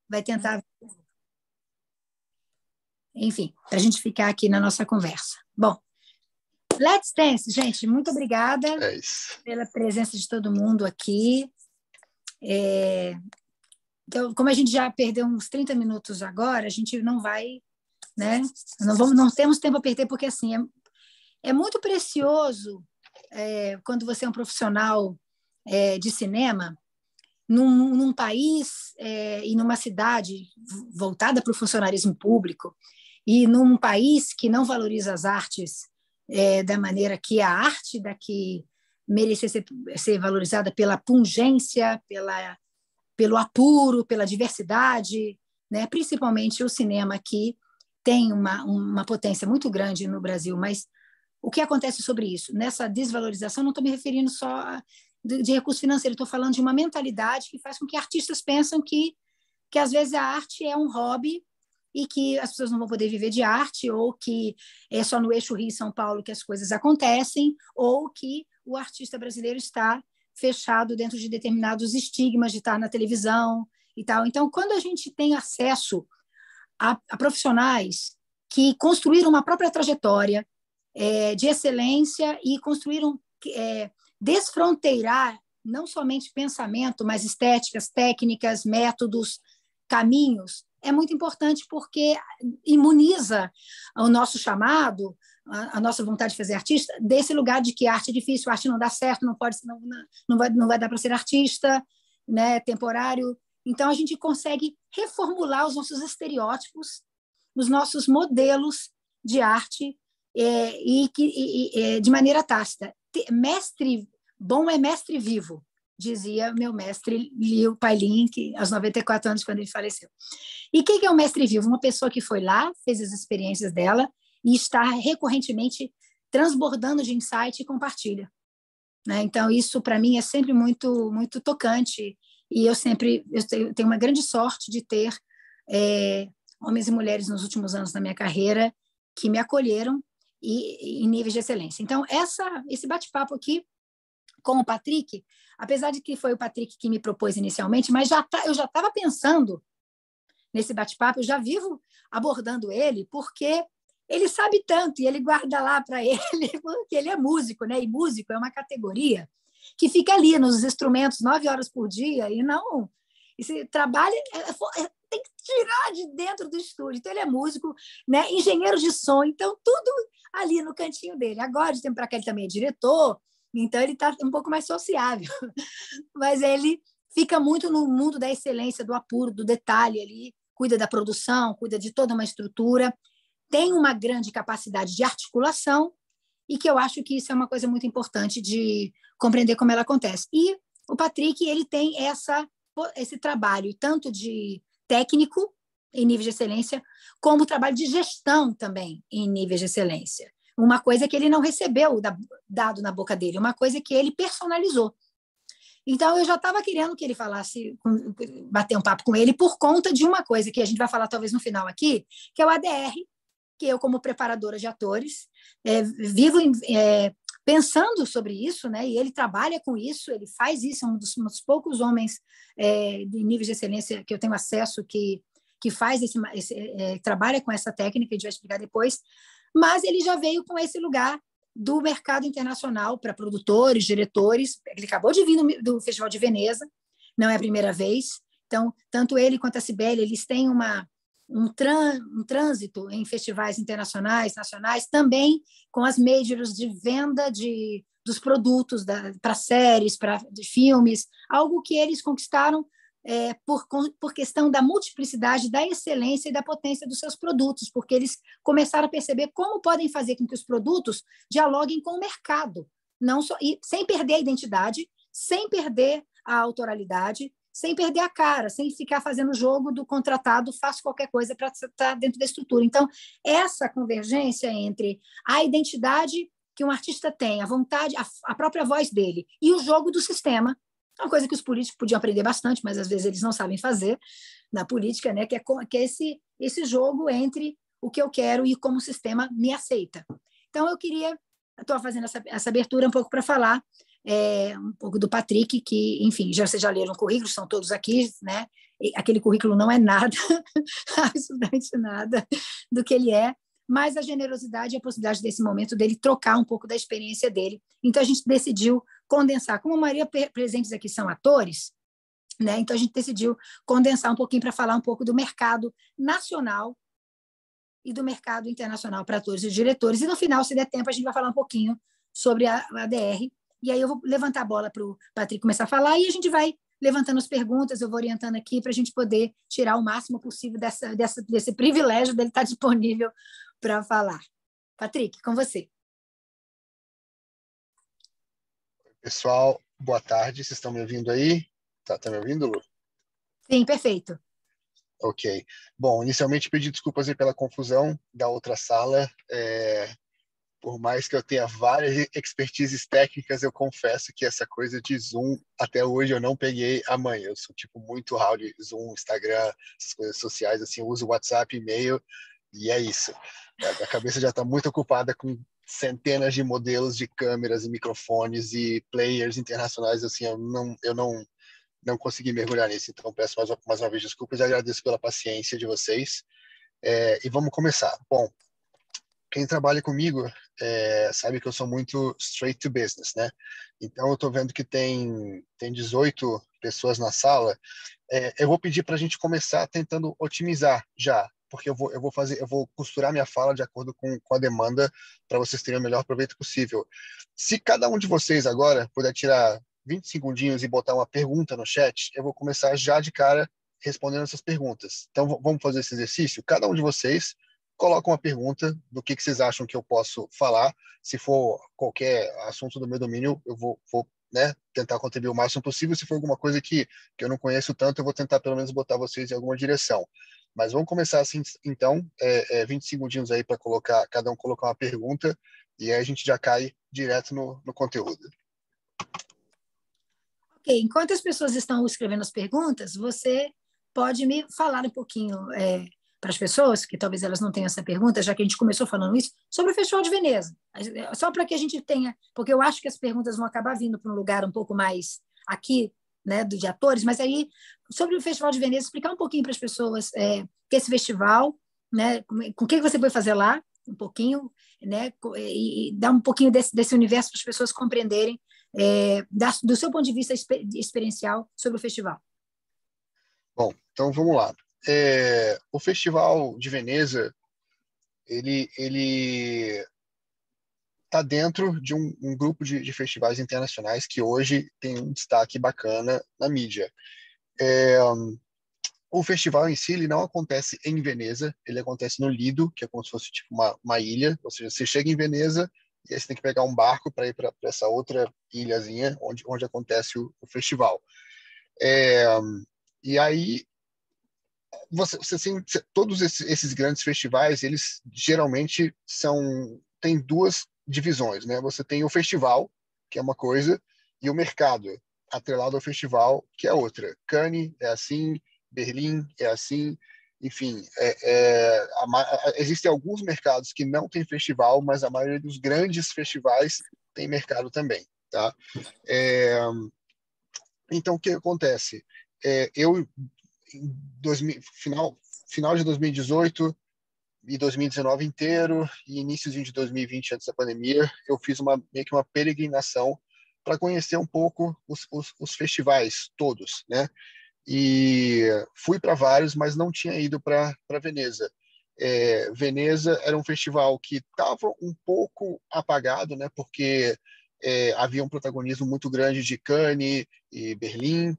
vai tentar... Enfim, para a gente ficar aqui na nossa conversa. Bom, Let's Dance, gente, muito obrigada pela presença de todo mundo aqui. Então, como a gente já perdeu uns 30 minutos agora, a gente não vai, né? Não temos tempo a perder, porque assim, é muito precioso quando você é um profissional de cinema, num país e numa cidade voltada para o funcionarismo público, e num país que não valoriza as artes da maneira que a arte daqui merecia ser valorizada pela pungência, pelo apuro, pela diversidade, né? Principalmente o cinema aqui tem uma potência muito grande no Brasil, mas o que acontece sobre isso? Nessa desvalorização, não estou me referindo só de recurso financeiro, estou falando de uma mentalidade que faz com que artistas pensam que às vezes a arte é um hobby e que as pessoas não vão poder viver de arte, ou que é só no eixo Rio e São Paulo que as coisas acontecem, ou que o artista brasileiro está fechado dentro de determinados estigmas de estar na televisão e tal. Então, quando a gente tem acesso a profissionais que construíram uma própria trajetória de excelência e construíram desfronteirar não somente pensamento, mas estéticas, técnicas, métodos, caminhos, é muito importante porque imuniza o nosso chamado, a nossa vontade de fazer artista, desse lugar de que a arte é difícil, a arte não dá certo, não vai dar para ser artista, né, temporário. Então, a gente consegue reformular os nossos estereótipos, os nossos modelos de arte, de maneira tácita. Mestre bom é mestre vivo, dizia meu mestre Liu Pailin, aos 94 anos, quando ele faleceu. E o que é um mestre vivo? Uma pessoa que foi lá, fez as experiências dela e está recorrentemente transbordando de insight e compartilha. Né? Então, isso, para mim, é sempre muito, muito tocante. E eu tenho uma grande sorte de ter homens e mulheres nos últimos anos da minha carreira que me acolheram em níveis de excelência. Então, esse bate-papo aqui com o Patrick, apesar de que foi o Patrick que me propôs inicialmente, mas eu já estava pensando nesse bate-papo, eu já vivo abordando ele, porque ele sabe tanto e ele guarda lá para ele, porque ele é músico, né? E músico é uma categoria que fica ali nos instrumentos 9 horas por dia e não... Esse trabalho tem que tirar de dentro do estúdio. Então, ele é músico, né? Engenheiro de som, então tudo ali no cantinho dele. Agora, de tempo para cá, ele também é diretor, então ele está um pouco mais sociável. Mas ele fica muito no mundo da excelência, do apuro, do detalhe ali, cuida da produção, cuida de toda uma estrutura, tem uma grande capacidade de articulação e que eu acho que isso é uma coisa muito importante de compreender como ela acontece. E o Patrick, ele tem esse trabalho, tanto de técnico, em nível de excelência, como trabalho de gestão também, em nível de excelência. Uma coisa que ele não recebeu dado na boca dele, uma coisa que ele personalizou. Então, eu já estava querendo que ele falasse, bater um papo com ele, por conta de uma coisa que a gente vai falar talvez no final aqui, que é o ADR, que eu, como preparadora de atores, vivo pensando sobre isso, né? E ele trabalha com isso, ele faz isso, é um dos poucos homens de nível de excelência que eu tenho acesso que faz trabalha com essa técnica, a gente vai explicar depois, mas ele já veio com esse lugar do mercado internacional para produtores, diretores. Ele acabou de vir do Festival de Veneza, não é a primeira vez. Então, tanto ele quanto a Cibele, eles têm um trânsito em festivais internacionais, nacionais, também com as majors de venda dos produtos para séries, de filmes, algo que eles conquistaram por questão da multiplicidade, da excelência e da potência dos seus produtos, porque eles começaram a perceber como podem fazer com que os produtos dialoguem com o mercado, não só, e sem perder a identidade, sem perder a autoralidade, sem perder a cara, sem ficar fazendo jogo do contratado, faço qualquer coisa para estar dentro da estrutura. Então, essa convergência entre a identidade que um artista tem, a vontade, a própria voz dele, e o jogo do sistema, é uma coisa que os políticos podiam aprender bastante, mas às vezes eles não sabem fazer na política, né? Que é esse jogo entre o que eu quero e como o sistema me aceita. Então, estou fazendo essa abertura um pouco para falar um pouco do Patrick, que, enfim, vocês já leram o currículo, são todos aqui, né? aquele currículo não é nada, absolutamente nada do que ele é, mas a generosidade e a possibilidade desse momento dele trocar um pouco da experiência dele. Então, a gente decidiu condensar. Como a maioria presentes aqui são atores, né? Então, a gente decidiu condensar um pouquinho para falar um pouco do mercado nacional e do mercado internacional para atores e diretores. E, no final, se der tempo, a gente vai falar um pouquinho sobre a ADR. E aí eu vou levantar a bola para o Patrick começar a falar e a gente vai levantando as perguntas, eu vou orientando aqui para a gente poder tirar o máximo possível desse privilégio dele estar disponível para falar. Patrick, com você. Pessoal, boa tarde. Vocês estão me ouvindo aí? Tá me ouvindo, Lu? Sim, perfeito. Ok. Bom, inicialmente pedi desculpas aí pela confusão da outra sala. Por mais que eu tenha várias expertises técnicas, eu confesso que essa coisa de Zoom, até hoje eu não peguei a manha. Eu sou tipo muito raw de Zoom, Instagram, essas coisas sociais, assim, eu uso WhatsApp, e-mail, e é isso. A cabeça já está muito ocupada com centenas de modelos de câmeras e microfones e players internacionais, assim, eu não consegui mergulhar nisso. Então peço mais uma vez desculpas e agradeço pela paciência de vocês. E vamos começar. Bom, quem trabalha comigo sabe que eu sou muito straight to business, né? Então eu estou vendo que tem 18 pessoas na sala. Eu vou pedir para a gente começar tentando otimizar já, porque eu vou costurar minha fala de acordo com a demanda para vocês terem o melhor proveito possível. Se cada um de vocês agora puder tirar 20 segundinhos e botar uma pergunta no chat, eu vou começar já de cara respondendo essas perguntas. Então vamos fazer esse exercício. Cada um de vocês coloca uma pergunta do que vocês acham que eu posso falar. Se for qualquer assunto do meu domínio, eu vou né, tentar contribuir o máximo possível. Se for alguma coisa que eu não conheço tanto, eu vou tentar pelo menos botar vocês em alguma direção. Mas vamos começar assim, então, 20 segundinhos aí para cada um colocar uma pergunta, e aí a gente já cai direto no conteúdo. Ok, enquanto as pessoas estão escrevendo as perguntas, você pode me falar um pouquinho para as pessoas, que talvez elas não tenham essa pergunta, já que a gente começou falando isso, sobre o Festival de Veneza. Só para que a gente tenha, porque eu acho que as perguntas vão acabar vindo para um lugar um pouco mais aqui, né, de atores, mas aí, sobre o Festival de Veneza, explicar um pouquinho para as pessoas que esse festival, né, com o que você foi fazer lá, um pouquinho, né, e dar um pouquinho desse universo para as pessoas compreenderem do seu ponto de vista experiencial sobre o festival. Bom, então vamos lá. O Festival de Veneza, ele está dentro de um grupo de festivais internacionais que hoje tem um destaque bacana na mídia. O festival em si ele não acontece em Veneza, ele acontece no Lido, que é como se fosse tipo uma ilha, ou seja, você chega em Veneza e aí você tem que pegar um barco para ir para essa outra ilhazinha onde acontece o festival. E aí todos esses grandes festivais, eles geralmente têm duas divisões, né? Você tem o festival, que é uma coisa, e o mercado, atrelado ao festival, que é outra. Cannes é assim, Berlim é assim, enfim, existem alguns mercados que não têm festival, mas a maioria dos grandes festivais tem mercado também, tá? Então, o que acontece? Eu em final de 2018 e 2019 inteiro e início de 2020, antes da pandemia, eu fiz meio que uma peregrinação para conhecer um pouco os festivais todos, né? E fui para vários, mas não tinha ido para Veneza. Veneza era um festival que estava um pouco apagado, né? Porque havia um protagonismo muito grande de Cannes e Berlim.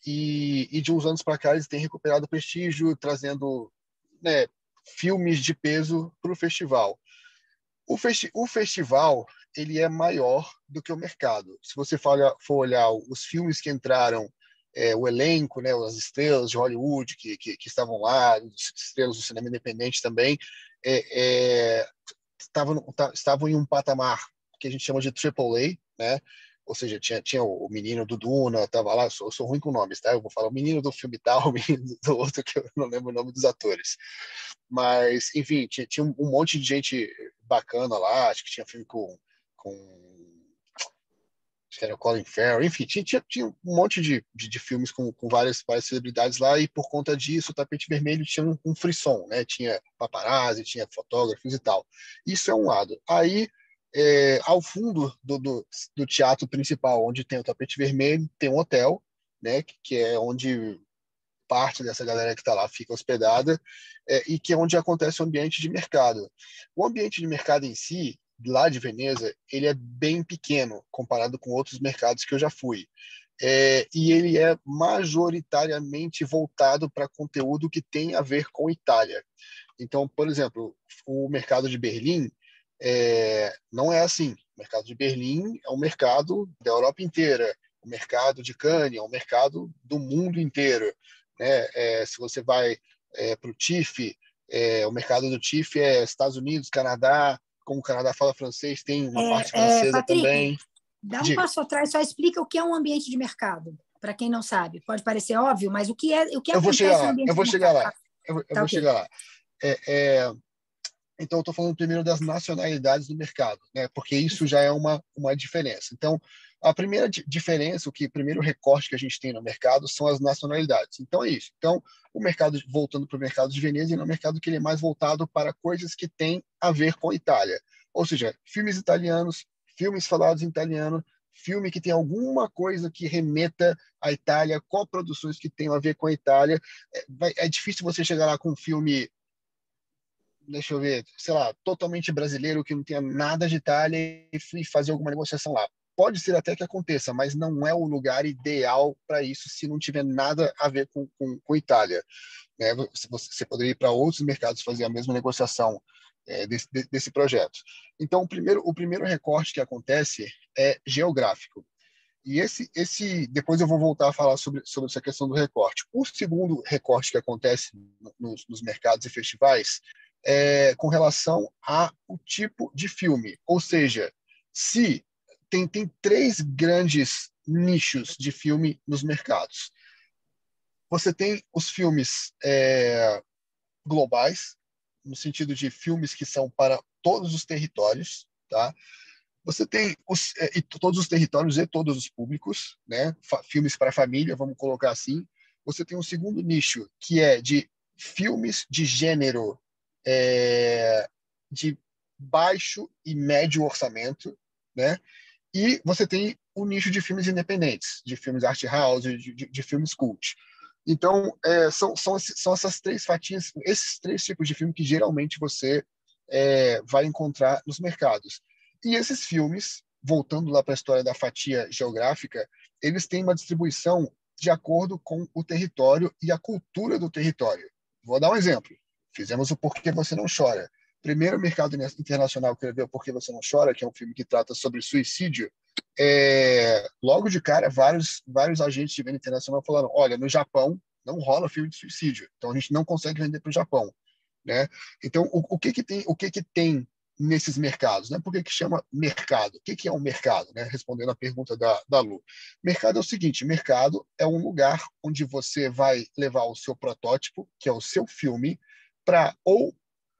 E de uns anos para cá eles têm recuperado prestígio, trazendo, né, filmes de peso para o festival. O festival ele é maior do que o mercado. Se você for olhar os filmes que entraram, o elenco, né, as estrelas de Hollywood que estavam lá, estrelas do cinema independente também, estavam em um patamar que a gente chama de AAA, né? Ou seja, tinha o menino do Duna, tava lá, eu sou ruim com nomes, tá? Eu vou falar o menino do filme tal, o menino do outro, que eu não lembro o nome dos atores. Mas, enfim, tinha um monte de gente bacana lá, acho que tinha filme com acho que era o Colin Farrell, enfim, tinha um monte de filmes com várias celebridades lá, e por conta disso o Tapete Vermelho tinha um frisson, né? Tinha paparazzi, tinha fotógrafos e tal. Isso é um lado. Aí, ao fundo do teatro principal, onde tem o Tapete Vermelho, tem um hotel, né? Que é onde parte dessa galera que está lá fica hospedada, e que é onde acontece o ambiente de mercado. O ambiente de mercado em si, lá de Veneza, ele é bem pequeno comparado com outros mercados que eu já fui. E ele é majoritariamente voltado para conteúdo que tem a ver com Itália. Então, por exemplo, o mercado de Berlim não é assim. O mercado de Berlim é um mercado da Europa inteira. O mercado de Cannes é um mercado do mundo inteiro, né? Se você vai para o TIFF, o mercado do TIFF é Estados Unidos, Canadá. Como o Canadá fala francês, tem uma parte francesa Patrick, também. dá um Diga. passo atrás, só explica o que é um ambiente de mercado, para quem não sabe. Pode parecer óbvio, mas o que Eu vou chegar acontece no lá, eu ambiente vou de chegar mercado? lá, eu Tá vou ok. chegar lá. Então, eu estou falando primeiro das nacionalidades do mercado, né? Porque isso já é uma diferença. Então, a primeira diferença, o primeiro recorte que a gente tem no mercado são as nacionalidades. Então, é isso. Então, o mercado, voltando para o mercado de Veneza, ele é um mercado que ele é mais voltado para coisas que têm a ver com a Itália. Ou seja, filmes italianos, filmes falados em italiano, filme que tem alguma coisa que remeta à Itália, coproduções que tenham a ver com a Itália. É difícil você chegar lá com um filme, deixa eu ver, sei lá, totalmente brasileiro, que não tenha nada de Itália, e fazer alguma negociação lá. Pode ser até que aconteça, mas não é o lugar ideal para isso se não tiver nada a ver com Itália, né? Você poderia ir para outros mercados fazer a mesma negociação desse projeto. Então, o primeiro recorte que acontece é geográfico. E depois eu vou voltar a falar sobre essa questão do recorte. O segundo recorte que acontece nos mercados e festivais com relação ao tipo de filme. Ou seja, se tem três grandes nichos de filme nos mercados. Você tem os filmes globais, no sentido de filmes que são para todos os territórios, tá? Você tem todos os territórios e todos os públicos, né? Filmes para família, vamos colocar assim. Você tem um segundo nicho, que é de filmes de gênero de baixo e médio orçamento, né? E você tem o nicho de filmes independentes, de filmes art house, de filmes cult. Então, são essas três fatias, esses três tipos de filme que geralmente você vai encontrar nos mercados. E esses filmes, voltando lá para a história da fatia geográfica, eles têm uma distribuição de acordo com o território e a cultura do território. Vou dar um exemplo. Fizemos o Por que Você Não Chora. Primeiro mercado internacional que levou Por que Você Não Chora, que é um filme que trata sobre suicídio. Logo de cara, vários agentes de venda internacional falaram: olha, no Japão não rola filme de suicídio, então a gente não consegue vender para o Japão, né? Então, o que tem nesses mercados, né? Por que chama mercado? O que é um mercado, né? Respondendo a pergunta da Lu. Mercado é o seguinte: mercado é um lugar onde você vai levar o seu protótipo, que é o seu filme, para ou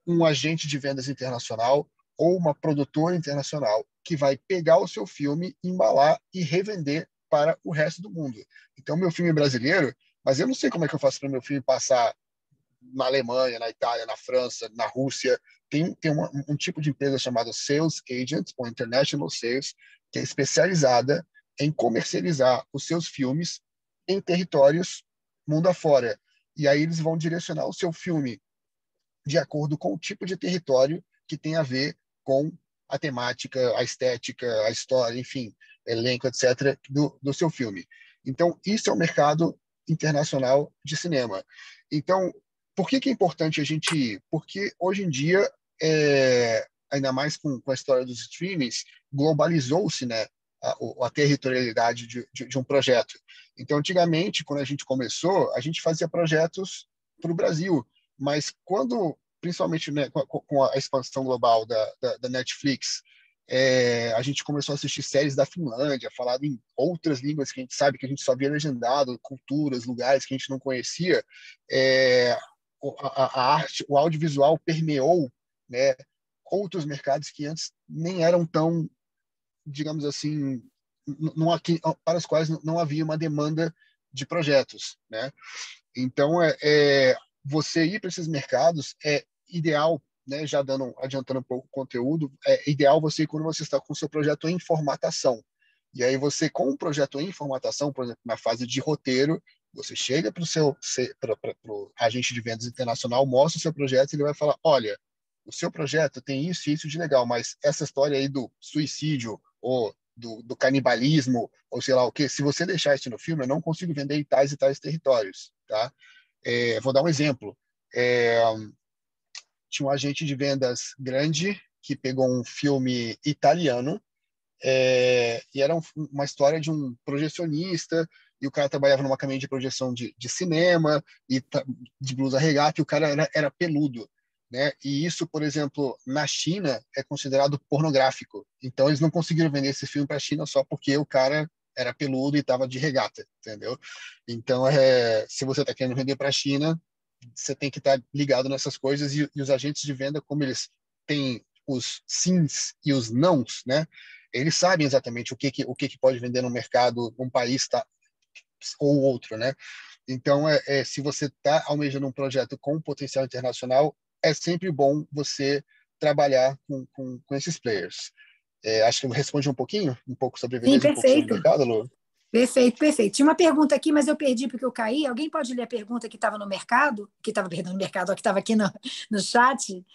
um agente de vendas internacional ou uma produtora internacional que vai pegar o seu filme, embalar e revender para o resto do mundo. Então, meu filme é brasileiro, mas eu não sei como é que eu faço para meu filme passar na Alemanha, na Itália, na França, na Rússia. Tem um tipo de empresa chamada Sales Agent, ou International Sales, que é especializada em comercializar os seus filmes em territórios mundo afora. E aí eles vão direcionar o seu filme de acordo com o tipo de território que tem a ver com a temática, a estética, a história, enfim, elenco, etc., do seu filme. Então, isso é o mercado internacional de cinema. Então, por que é importante a gente ir? Porque hoje em dia, ainda mais com a história dos streamings, globalizou-se, né, a territorialidade de um projeto. Então, antigamente, quando a gente começou, a gente fazia projetos para o Brasil, mas quando, principalmente, né, com a expansão global da Netflix, a gente começou a assistir séries da Finlândia, falado em outras línguas que a gente sabe que a gente só via legendado, culturas, lugares que a gente não conhecia. A arte, o audiovisual permeou, né, outros mercados que antes nem eram tão, digamos assim, para os quais não havia uma demanda de projetos, né? Então, você ir para esses mercados é ideal, né? Já adiantando um pouco o conteúdo, é ideal você ir quando você está com o seu projeto em formatação. E aí você, com o projeto em formatação, por exemplo, na fase de roteiro, você chega para o agente de vendas internacional, mostra o seu projeto e ele vai falar, olha, o seu projeto tem isso e isso de legal, mas essa história aí do suicídio ou do canibalismo, ou sei lá o que, se você deixar isso no filme, eu não consigo vender em tais e tais territórios, tá? Vou dar um exemplo. Tinha um agente de vendas grande que pegou um filme italiano e era uma história de um projecionista e o cara trabalhava numa cabine de projeção de cinema e de blusa regata e o cara era peludo, né? E isso, por exemplo, na China é considerado pornográfico. Então eles não conseguiram vender esse filme para a China só porque o cara era peludo e estava de regata, entendeu? Então, se você está querendo vender para a China, você tem que estar ligado nessas coisas e os agentes de venda, como eles têm os sims e os nãos, né? Eles sabem exatamente o que pode vender no mercado, num país ou outro, né? Então, se você está almejando um projeto com potencial internacional, é sempre bom você trabalhar com esses players. Acho que eu respondi um pouco sobre Sim, beleza, um pouco sobre perfeito. mercado, Lu. Perfeito, perfeito. Tinha uma pergunta aqui, mas eu perdi porque eu caí. Alguém pode ler a pergunta que estava no mercado? Que estava, perdão, no mercado, que estava aqui no chat?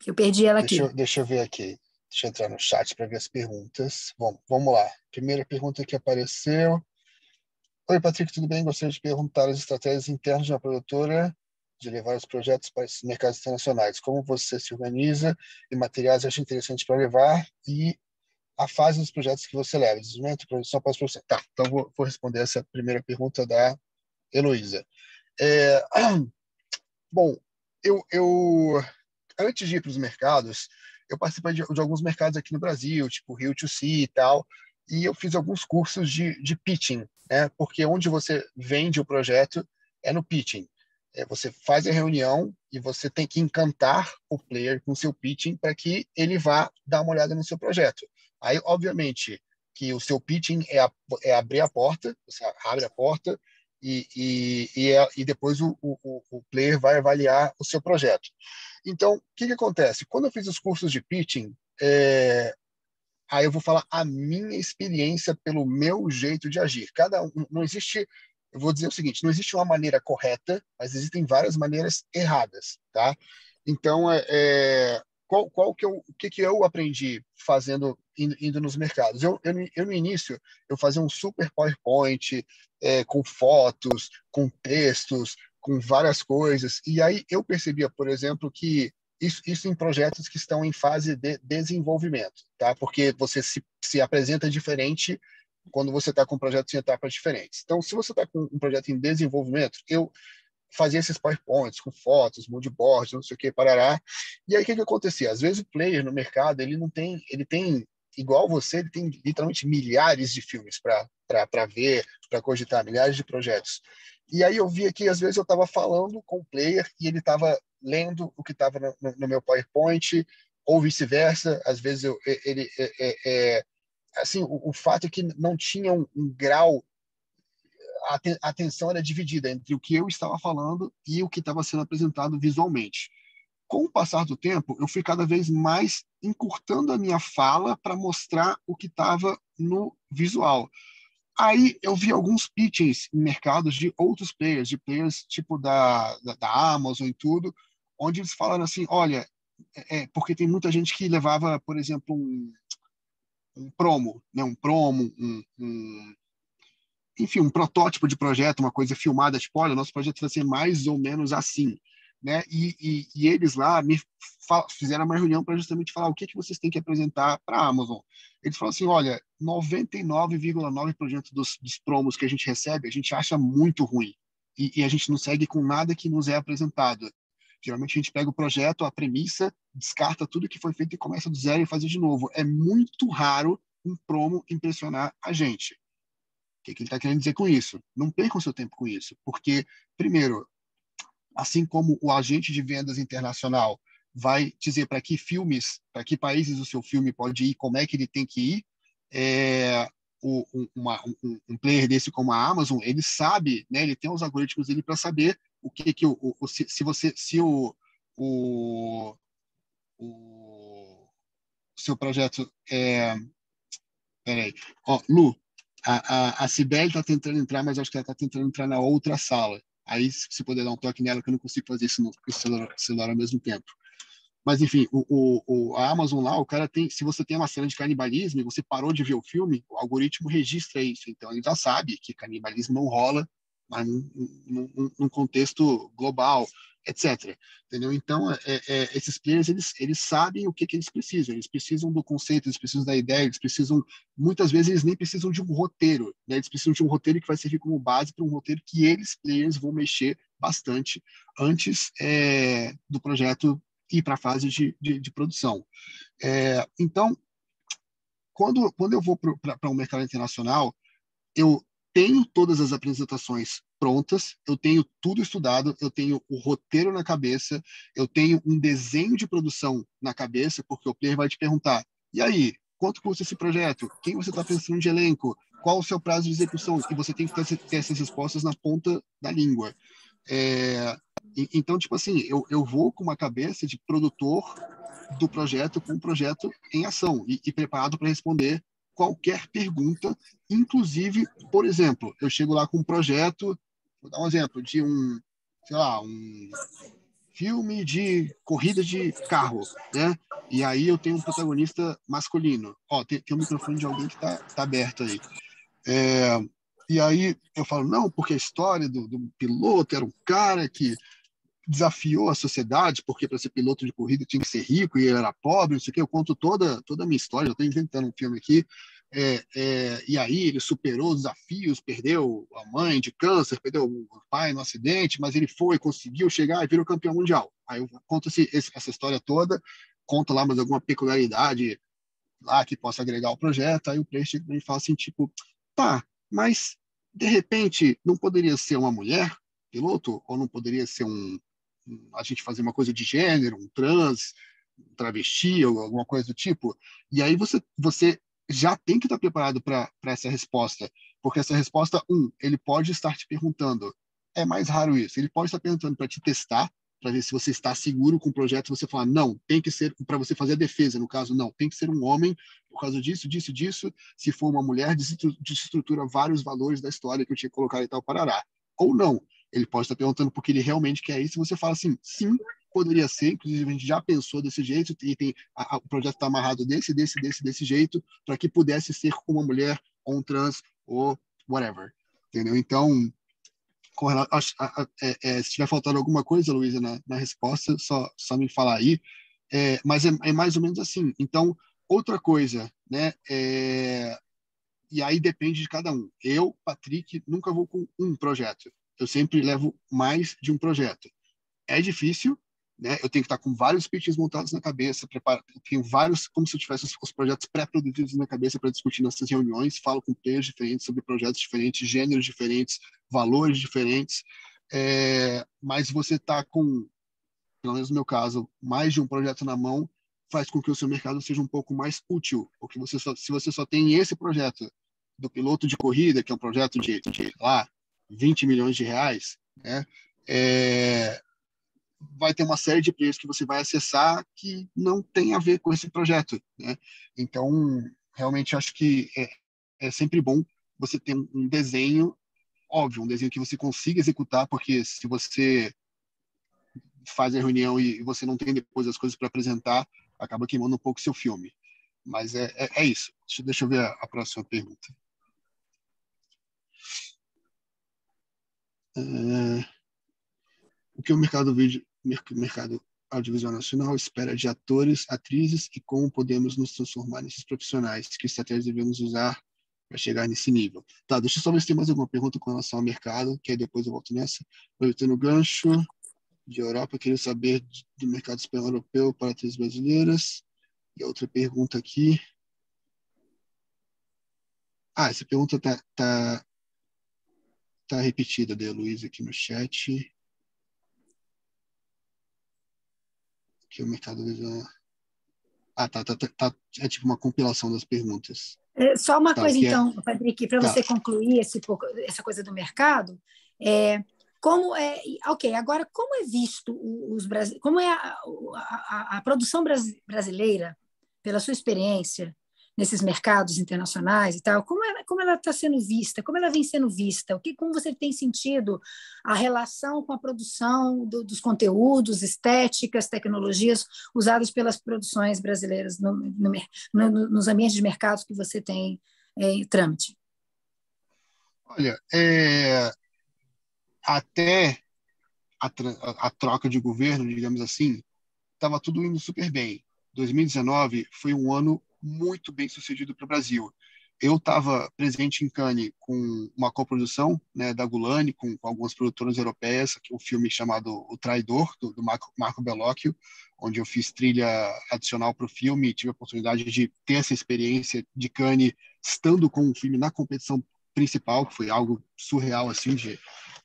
Eu perdi ela aqui. Deixa eu ver aqui. Deixa eu entrar no chat para ver as perguntas. Bom, vamos lá. Primeira pergunta que apareceu. Oi, Patrick, tudo bem? Gostaria de perguntar as estratégias internas de uma produtora de levar os projetos para esses mercados internacionais. Como você se organiza e materiais acha interessante para levar e a fase dos projetos que você leva, desenvolvimento, produção, pós-produção. Tá, então vou responder essa primeira pergunta da Heloísa. É, bom, eu antes de ir para os mercados, eu participei de alguns mercados aqui no Brasil, tipo Rio to C e tal, e eu fiz alguns cursos de pitching, né? Porque onde você vende o projeto é no pitching. Você faz a reunião e você tem que encantar o player com seu pitching para que ele vá dar uma olhada no seu projeto. Aí, obviamente, que o seu pitching é abrir a porta, você abre a porta e depois o player vai avaliar o seu projeto. Então, o que acontece? Quando eu fiz os cursos de pitching, aí eu vou falar a minha experiência pelo meu jeito de agir. Não existe, eu vou dizer o seguinte, não existe uma maneira correta, mas existem várias maneiras erradas, tá? Então, o que eu aprendi fazendo, indo nos mercados? No início, eu fazia um super PowerPoint com fotos, com textos, com várias coisas, e aí eu percebia, por exemplo, que isso em projetos que estão em fase de desenvolvimento, tá? Porque você se apresenta diferente quando você está com projetos em etapas diferentes. Então, se você está com um projeto em desenvolvimento, eu fazia esses PowerPoints com fotos, moodboards, não sei o que, parará. E aí, o que acontecia? Às vezes o player no mercado, ele tem, igual você, ele tem literalmente milhares de filmes para ver, para cogitar, milhares de projetos. E aí eu via que, às vezes, eu estava falando com o player e ele estava lendo o que estava no meu PowerPoint, ou vice-versa. Às vezes, assim, o fato é que não tinha um grau, a atenção era dividida entre o que eu estava falando e o que estava sendo apresentado visualmente. Com o passar do tempo, eu fui cada vez mais encurtando a minha fala para mostrar o que estava no visual. Aí eu vi alguns pitchings em mercados de outros players, de players tipo da Amazon e tudo, onde eles falaram assim, olha, porque tem muita gente que levava, por exemplo, um promo, né? Enfim, um protótipo de projeto, uma coisa filmada, tipo, olha, nosso projeto vai ser mais ou menos assim, né? E eles lá fizeram uma reunião para justamente falar o que vocês têm que apresentar para a Amazon. Eles falaram assim, olha, 99,9% dos promos que a gente recebe, a gente acha muito ruim. E a gente não segue com nada que nos é apresentado. Geralmente a gente pega o projeto, a premissa, descarta tudo que foi feito e começa do zero e faz de novo. É muito raro um promo impressionar a gente. O que ele está querendo dizer com isso? Não percam seu tempo com isso, porque, primeiro, assim como o agente de vendas internacional vai dizer para que filmes, para que países o seu filme pode ir, como é que ele tem que ir, Um player desse como a Amazon, ele sabe, né, ele tem os algoritmos dele para saber o que se você se o seu projeto peraí, ó, Lu, a Cibele está tentando entrar, mas acho que ela está tentando entrar na outra sala. Aí, se puder dar um toque nela, que eu não consigo fazer isso no celular ao mesmo tempo. Mas, enfim, a Amazon lá, o cara tem. Se você tem uma cena de canibalismo e você parou de ver o filme, o algoritmo registra isso. Então, ele já sabe que canibalismo não rola, mas num contexto global, etc. Entendeu? Então, esses players, eles sabem o que eles precisam. Eles precisam do conceito, eles precisam da ideia, eles precisam. Muitas vezes, eles nem precisam de um roteiro. Né? Eles precisam de um roteiro que vai servir como base para um roteiro que eles, players, vão mexer bastante antes do projeto ir para a fase de produção. Então, quando eu vou para um mercado internacional, eu tenho todas as apresentações prontas, eu tenho tudo estudado, eu tenho o roteiro na cabeça, eu tenho um desenho de produção na cabeça, porque o player vai te perguntar: e aí, quanto custa esse projeto? Quem você está pensando de elenco? Qual o seu prazo de execução? E você tem que ter essas respostas na ponta da língua. Então, tipo assim, eu vou com uma cabeça de produtor do projeto, com o projeto em ação e preparado para responder qualquer pergunta, inclusive, por exemplo, eu chego lá com um projeto, vou dar um exemplo de sei lá, um filme de corrida de carro, né? E aí eu tenho um protagonista masculino. Ó, tem um microfone de alguém que tá aberto aí. É, e aí eu falo, não, porque a história do piloto era um cara que desafiou a sociedade, porque para ser piloto de corrida tinha que ser rico e ele era pobre, não sei o quê. Eu conto toda a minha história, eu estou inventando um filme aqui. E aí ele superou os desafios, perdeu a mãe de câncer, perdeu o pai no acidente, mas ele conseguiu chegar e virou campeão mundial. Aí eu conto essa história toda, conto lá mais alguma peculiaridade lá que possa agregar ao projeto. Aí o player chega e fala assim, tipo, tá, mas de repente não poderia ser uma mulher piloto? Ou não poderia ser a gente fazer uma coisa de gênero, um trans, um travesti, ou alguma coisa do tipo? E aí você já tem que estar preparado para essa resposta, porque essa resposta, ele pode estar te perguntando, é mais raro isso, ele pode estar perguntando para te testar, para ver se você está seguro com o projeto, você falar, não, tem que ser, para você fazer a defesa, no caso, não, tem que ser um homem, por causa disso, disso, disso, se for uma mulher, desestrutura vários valores da história que eu tinha colocado e tal, parará. Ou não, ele pode estar perguntando porque ele realmente quer isso, e você fala assim, sim, poderia ser, inclusive a gente já pensou desse jeito, e o projeto está amarrado desse jeito, para que pudesse ser com uma mulher, ou um trans, ou whatever, entendeu? Então, se tiver faltando alguma coisa, Luísa, na resposta, só me falar aí. Mas é mais ou menos assim. Então, outra coisa, né? E aí depende de cada um. Eu, Patrick, nunca vou com um projeto. Eu sempre levo mais de um projeto. É difícil, né? Eu tenho que estar com vários pitches montados na cabeça, eu tenho vários, como se eu tivesse os projetos pré-produzidos na cabeça para discutir nessas reuniões, falo com players diferentes sobre projetos diferentes, gêneros diferentes, valores diferentes, mas você está com, pelo menos no meu caso, mais de um projeto na mão, faz com que o seu mercado seja um pouco mais útil, porque se você só tem esse projeto do piloto de corrida, que é um projeto de lá, 20 milhões de reais, né? Vai ter uma série de players que você vai acessar que não tem a ver com esse projeto, né? Então, realmente acho que é sempre bom você ter um desenho, óbvio, um desenho que você consiga executar, porque se você faz a reunião e você não tem depois as coisas para apresentar, acaba queimando um pouco seu filme. Mas é isso. Deixa eu ver a próxima pergunta. O que o mercado audiovisual nacional espera de atores, atrizes e como podemos nos transformar nesses profissionais? Que estratégias devemos usar para chegar nesse nível? Tá, deixa eu só ver se tem mais alguma pergunta com relação ao mercado, que aí depois eu volto nessa. Aproveitando o gancho de Europa, queria saber do mercado espanhol europeu para atrizes brasileiras. E a outra pergunta aqui. Essa pergunta tá repetida da Luísa aqui no chat. Que o mercado É tipo uma compilação das perguntas. Só uma Tá, o coisa, que é? então, Patrick, para Tá. você concluir essa coisa do mercado, é, como é, ok, agora como é visto como é a produção brasileira, pela sua experiência nesses mercados internacionais e tal, como ela está sendo vista, como ela vem sendo vista, como você tem sentido a relação com a produção dos conteúdos, estéticas, tecnologias usadas pelas produções brasileiras nos ambientes de mercado que você tem em trâmite? Olha, até a troca de governo, digamos assim, estava tudo indo super bem. 2019 foi um ano muito bem sucedido para o Brasil. Eu estava presente em Cannes com uma coprodução, né, da Gulani, com algumas produtoras europeias, um filme chamado O Traidor, do Marco Bellocchio, onde eu fiz trilha adicional para o filme e tive a oportunidade de ter essa experiência de Cannes estando com o filme na competição principal, que foi algo surreal, assim, de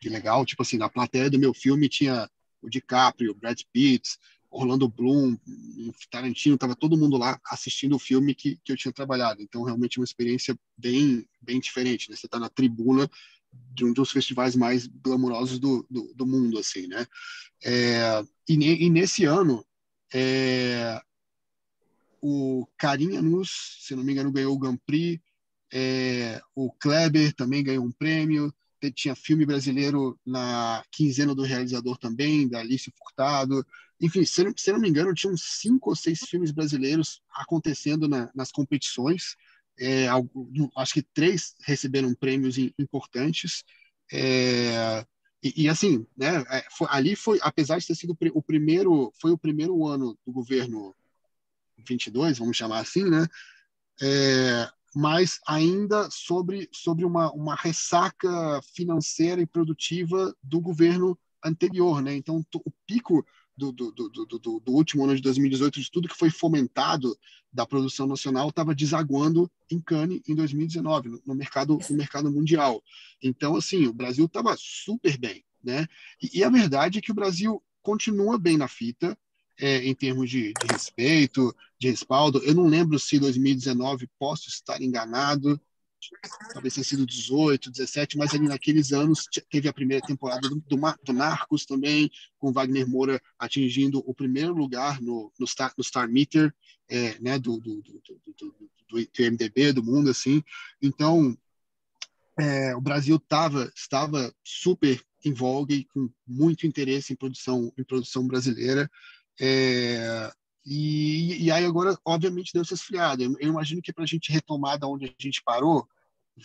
legal. Tipo assim, na plateia do meu filme tinha o DiCaprio, o Brad Pitt, Orlando Bloom, Tarantino, estava todo mundo lá assistindo o filme que eu tinha trabalhado. Então, realmente, uma experiência bem diferente, né? Você está na tribuna de um dos festivais mais glamourosos do mundo, assim, né? E nesse ano, o Carinha Nus, se não me engano, ganhou o Grand Prix, o Kleber também ganhou um prêmio, tinha filme brasileiro na quinzena do realizador também, da Alice Furtado. Enfim, se não me engano, tinham 5 ou 6 filmes brasileiros acontecendo nas competições. Acho que 3 receberam prêmios importantes. Assim, né, ali foi, apesar de ter sido foi o primeiro ano do governo 22, vamos chamar assim, né? Mas ainda sobre uma ressaca financeira e produtiva do governo anterior, né? Então, o pico do último ano de 2018, de tudo que foi fomentado da produção nacional, estava desaguando em Cannes em 2019, no mercado mundial. Então, assim, o Brasil estava super bem, né? E a verdade é que o Brasil continua bem na fita, em termos de respeito, de respaldo. Eu não lembro se 2019, posso estar enganado, talvez tenha sido 18, 17, mas ali naqueles anos teve a primeira temporada do Narcos também, com Wagner Moura atingindo o primeiro lugar no Star Meter, né, do IMDb, do mundo, assim. Então, o Brasil estava super em voga e com muito interesse em produção brasileira. É, e aí agora, obviamente, deu essa esfriada. Eu imagino que para a gente retomar da onde a gente parou,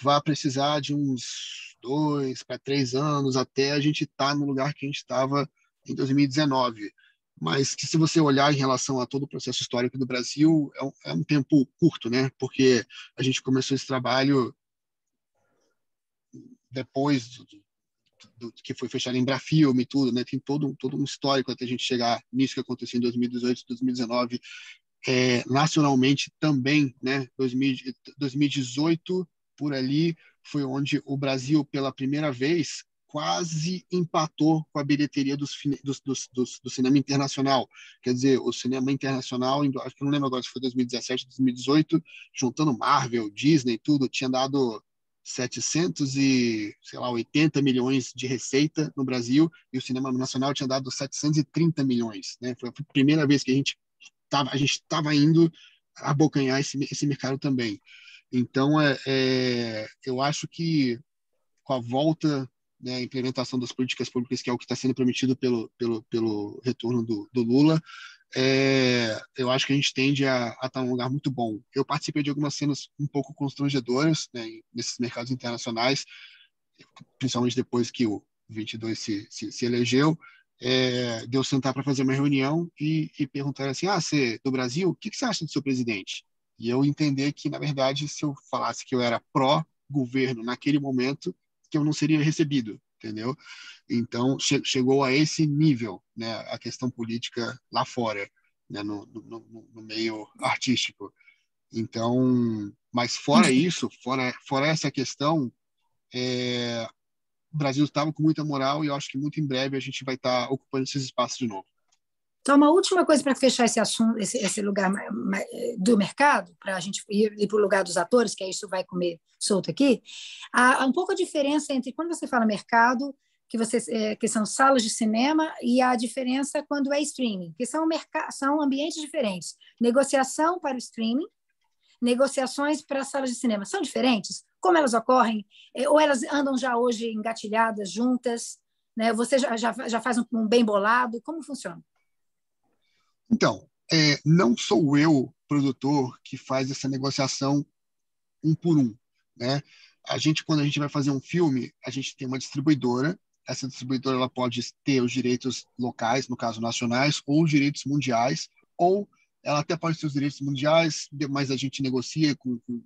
vai precisar de uns 2 para 3 anos até a gente estar no lugar que a gente estava em 2019. Mas que se você olhar em relação a todo o processo histórico do Brasil, é um tempo curto, né? Porque a gente começou esse trabalho depois do que foi fechado em Embrafilme e tudo, né? Tem todo um histórico até a gente chegar nisso que aconteceu em 2018, 2019, nacionalmente também, né? 2018 por ali foi onde o Brasil pela primeira vez quase empatou com a bilheteria do cinema internacional. Quer dizer, o cinema internacional, acho que não lembro agora se foi 2017, 2018, juntando Marvel, Disney, tudo, tinha dado 780 milhões de receita no Brasil e o cinema nacional tinha dado 730 milhões, né? Foi a primeira vez que a gente estava indo abocanhar esse mercado também. Então, eu acho que com a volta, né, a implementação das políticas públicas, que é o que está sendo prometido pelo retorno do Lula, eu acho que a gente tende a estar num lugar muito bom. Eu participei de algumas cenas um pouco constrangedoras, né, nesses mercados internacionais, principalmente depois que o 22 se elegeu, de eu sentar para fazer uma reunião e perguntar assim, você é do Brasil, o que você acha do seu presidente? E eu entender que, na verdade, se eu falasse que eu era pró-governo naquele momento, que eu não seria recebido, entendeu? Então, chegou a esse nível, né, a questão política lá fora, né, no meio artístico. Então, mas fora isso, fora essa questão, o Brasil estava com muita moral e eu acho que muito em breve a gente vai estar ocupando esses espaços de novo. Então, uma última coisa para fechar esse assunto, esse lugar do mercado, para a gente ir para o lugar dos atores, que aí isso vai comer solto aqui, há um pouco a diferença entre quando você fala mercado, que são salas de cinema, e a diferença quando é streaming, que são ambientes diferentes. Negociação para o streaming, negociações para salas de cinema. São diferentes? Como elas ocorrem? Ou elas andam já hoje engatilhadas, juntas? Né? Você já faz um bem bolado? Como funciona? Então, não sou eu, produtor, que faz essa negociação um por um, né? Quando a gente vai fazer um filme, a gente tem uma distribuidora. Essa distribuidora ela pode ter os direitos locais, no caso nacionais, ou os direitos mundiais, ou ela até pode ter os direitos mundiais, mas a gente negocia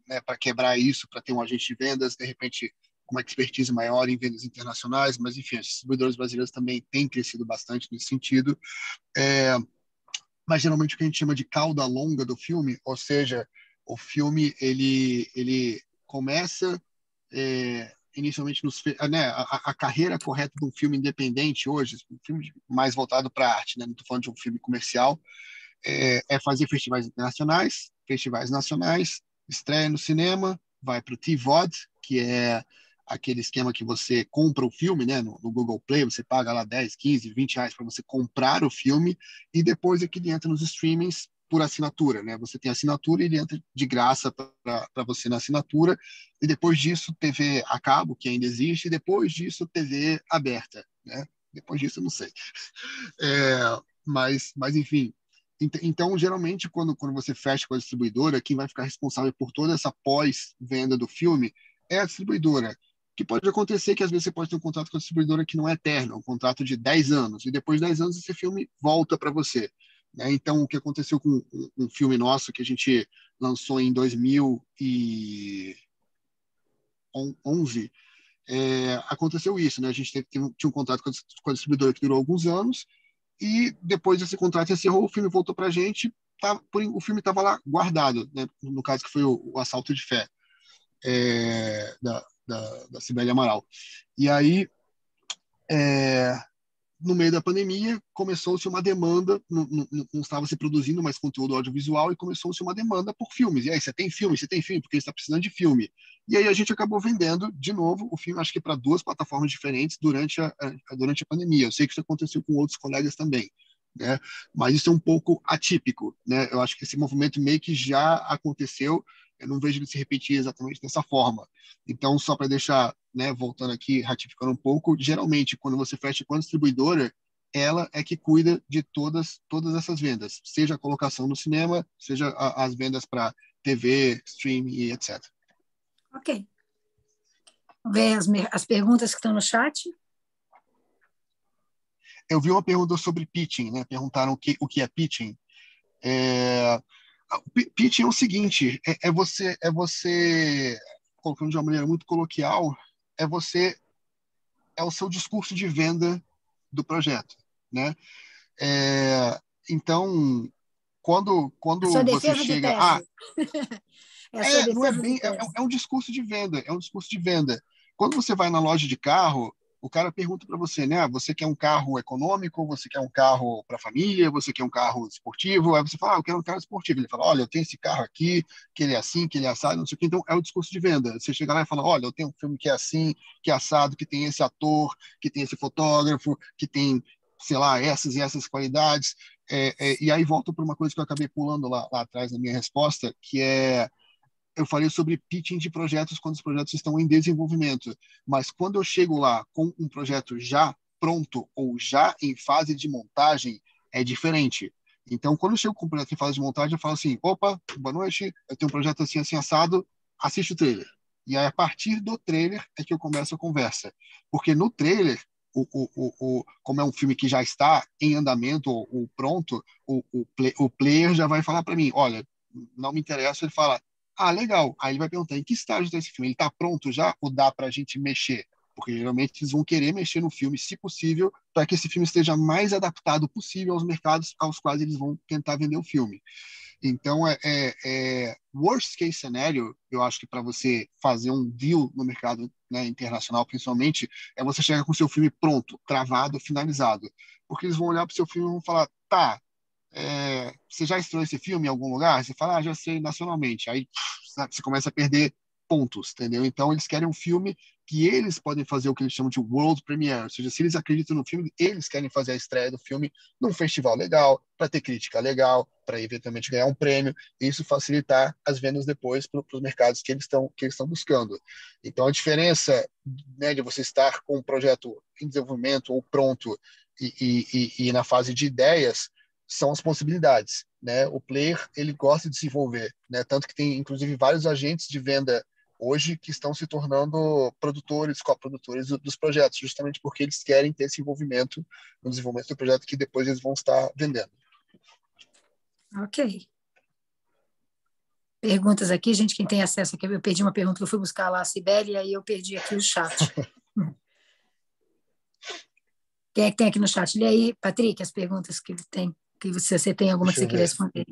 né, para quebrar isso, para ter um agente de vendas, de repente com uma expertise maior em vendas internacionais, mas enfim, as distribuidoras brasileiras também têm crescido bastante nesse sentido. Mas geralmente o que a gente chama de cauda longa do filme, ou seja, o filme ele começa inicialmente né, a carreira correta de um filme independente hoje, um filme mais voltado para a arte, né? Não estou falando de um filme comercial, fazer festivais internacionais, festivais nacionais, estreia no cinema, vai para o TVOD, que é aquele esquema que você compra o filme, né, no Google Play, você paga lá 10, 15, 20 reais para você comprar o filme, e depois é que ele entra nos streamings por assinatura, né? Você tem assinatura e ele entra de graça para você na assinatura, e depois disso TV a cabo, que ainda existe, e depois disso TV aberta, né? Depois disso eu não sei. Mas enfim, então, geralmente, quando você fecha com a distribuidora, quem vai ficar responsável por toda essa pós-venda do filme é a distribuidora. Que pode acontecer que, às vezes, você pode ter um contrato com a distribuidora que não é eterno, um contrato de 10 anos, e depois de 10 anos esse filme volta para você. Né? Então, o que aconteceu com um filme nosso que a gente lançou em 2011, aconteceu isso. Né? A gente tinha um contrato com a distribuidora que durou alguns anos, e depois desse contrato encerrou, o filme voltou para a gente, o filme estava lá guardado, né? No caso que foi o Assalto de Fé, da Cibele Amaral. E aí, no meio da pandemia, começou-se uma demanda, não estava se produzindo mais conteúdo audiovisual, e começou-se uma demanda por filmes. E aí, você tem filme? Você tem filme? Porque você está precisando de filme. E aí a gente acabou vendendo, de novo, o filme, acho que para 2 plataformas diferentes durante a pandemia. Eu sei que isso aconteceu com outros colegas também. Né? Mas isso é um pouco atípico. Né? Eu acho que esse movimento meio que já aconteceu, eu não vejo ele se repetir exatamente dessa forma. Então, só para deixar, né, voltando aqui, ratificando um pouco, geralmente, quando você fecha com a distribuidora, ela é que cuida de todas essas vendas, seja a colocação no cinema, seja as vendas para TV, streaming e etc. Ok. Vamos ver as perguntas que estão no chat. Eu vi uma pergunta sobre pitching, né? Perguntaram o que é pitching. Pitching é o seguinte: você, colocando de uma maneira muito coloquial, é o seu discurso de venda do projeto, né? Então, quando A sua você defesa de chega, tese. É a sua não é defesa de bem, tese. é um discurso de venda, Quando você vai na loja de carro, o cara pergunta para você, né? Você quer um carro econômico? Você quer um carro para família? Você quer um carro esportivo? Aí você fala, eu quero um carro esportivo. Ele fala, olha, eu tenho esse carro aqui, que ele é assim, que ele é assado, não sei o quê. Então, é o discurso de venda. Você chega lá e fala, olha, eu tenho um filme que é assim, que é assado, que tem esse ator, que tem esse fotógrafo, que tem, sei lá, essas e essas qualidades. E aí volto para uma coisa que eu acabei pulando lá atrás na minha resposta, que eu falei sobre pitching de projetos quando os projetos estão em desenvolvimento. Mas quando eu chego lá com um projeto já pronto ou já em fase de montagem, é diferente. Então, quando eu chego com um projeto em fase de montagem, eu falo assim, opa, boa noite, eu tenho um projeto assim, assim, assado, assiste o trailer. E aí, a partir do trailer, é que eu começo a conversa. Porque no trailer, como é um filme que já está em andamento ou pronto, o player já vai falar para mim, olha, não me interessa, ele fala, legal. Aí ele vai perguntar em que estágio está esse filme? Ele está pronto já ou dá para a gente mexer? Porque geralmente eles vão querer mexer no filme, se possível, para que esse filme esteja mais adaptado possível aos mercados aos quais eles vão tentar vender o filme. Então, worst case scenario, eu acho que para você fazer um deal no mercado, né, internacional, principalmente, é você chegar com o seu filme pronto, travado, finalizado. Porque eles vão olhar para o seu filme e vão falar, tá, você já estreou esse filme em algum lugar? Você fala, já sei, nacionalmente. Aí sabe, você começa a perder pontos, entendeu? Então, eles querem um filme que eles podem fazer o que eles chamam de world premiere, ou seja, se eles acreditam no filme, eles querem fazer a estreia do filme num festival legal, para ter crítica legal, para eventualmente ganhar um prêmio, e isso facilitar as vendas depois para os mercados que eles estão buscando. Então, a diferença, né, de você estar com um projeto em desenvolvimento ou pronto e na fase de ideias são as possibilidades, né? O player, ele gosta de se envolver, né? Tanto que tem inclusive vários agentes de venda hoje que estão se tornando produtores, coprodutores dos projetos, justamente porque eles querem ter esse envolvimento no desenvolvimento do projeto que depois eles vão estar vendendo. Ok. Perguntas aqui, gente, quem tem acesso aqui, eu perdi uma pergunta que eu fui buscar lá a Cibele, e aí eu perdi aqui o chat. Quem é que tem aqui no chat? Lê aí, Patrick, as perguntas que tem, que você tem alguma que Deixa você eu queria ver. responder.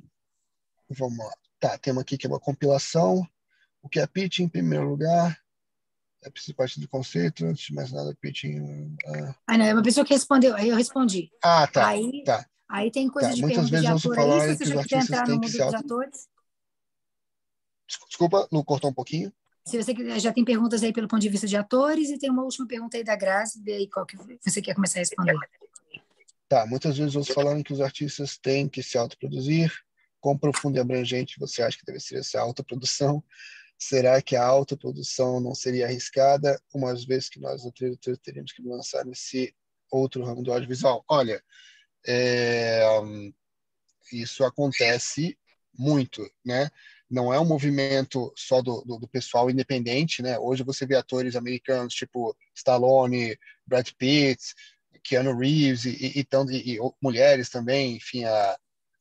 Vamos lá. Tá, tem uma aqui que é uma compilação. O que é pitching, em primeiro lugar? É preciso partir do conceito, antes de mais nada, pitching... Não, é uma pessoa que respondeu, aí eu respondi. Tá, Aí, tá. aí tem coisa Tá. de Muitas pergunta de vezes eu ouço ator aí, se falar você que os já quiser artistas entrar no têm que mundo se dos auto... atores. Desculpa, não cortou um pouquinho? Se você quiser, já tem perguntas aí pelo ponto de vista de atores, e tem uma última pergunta aí da Grazi, vê aí qual que você quer começar a responder. Tá, muitas vezes ouço falando que os artistas têm que se autoproduzir. Quão profundo e abrangente você acha que deve ser essa autoprodução? Será que a autoprodução não seria arriscada, uma vez que nós teríamos que lançar nesse outro ramo do audiovisual? Olha, é, isso acontece muito, né? Não é um movimento só do pessoal independente, né? Hoje você vê atores americanos tipo Stallone, Brad Pitt, Keanu Reeves e mulheres também, enfim,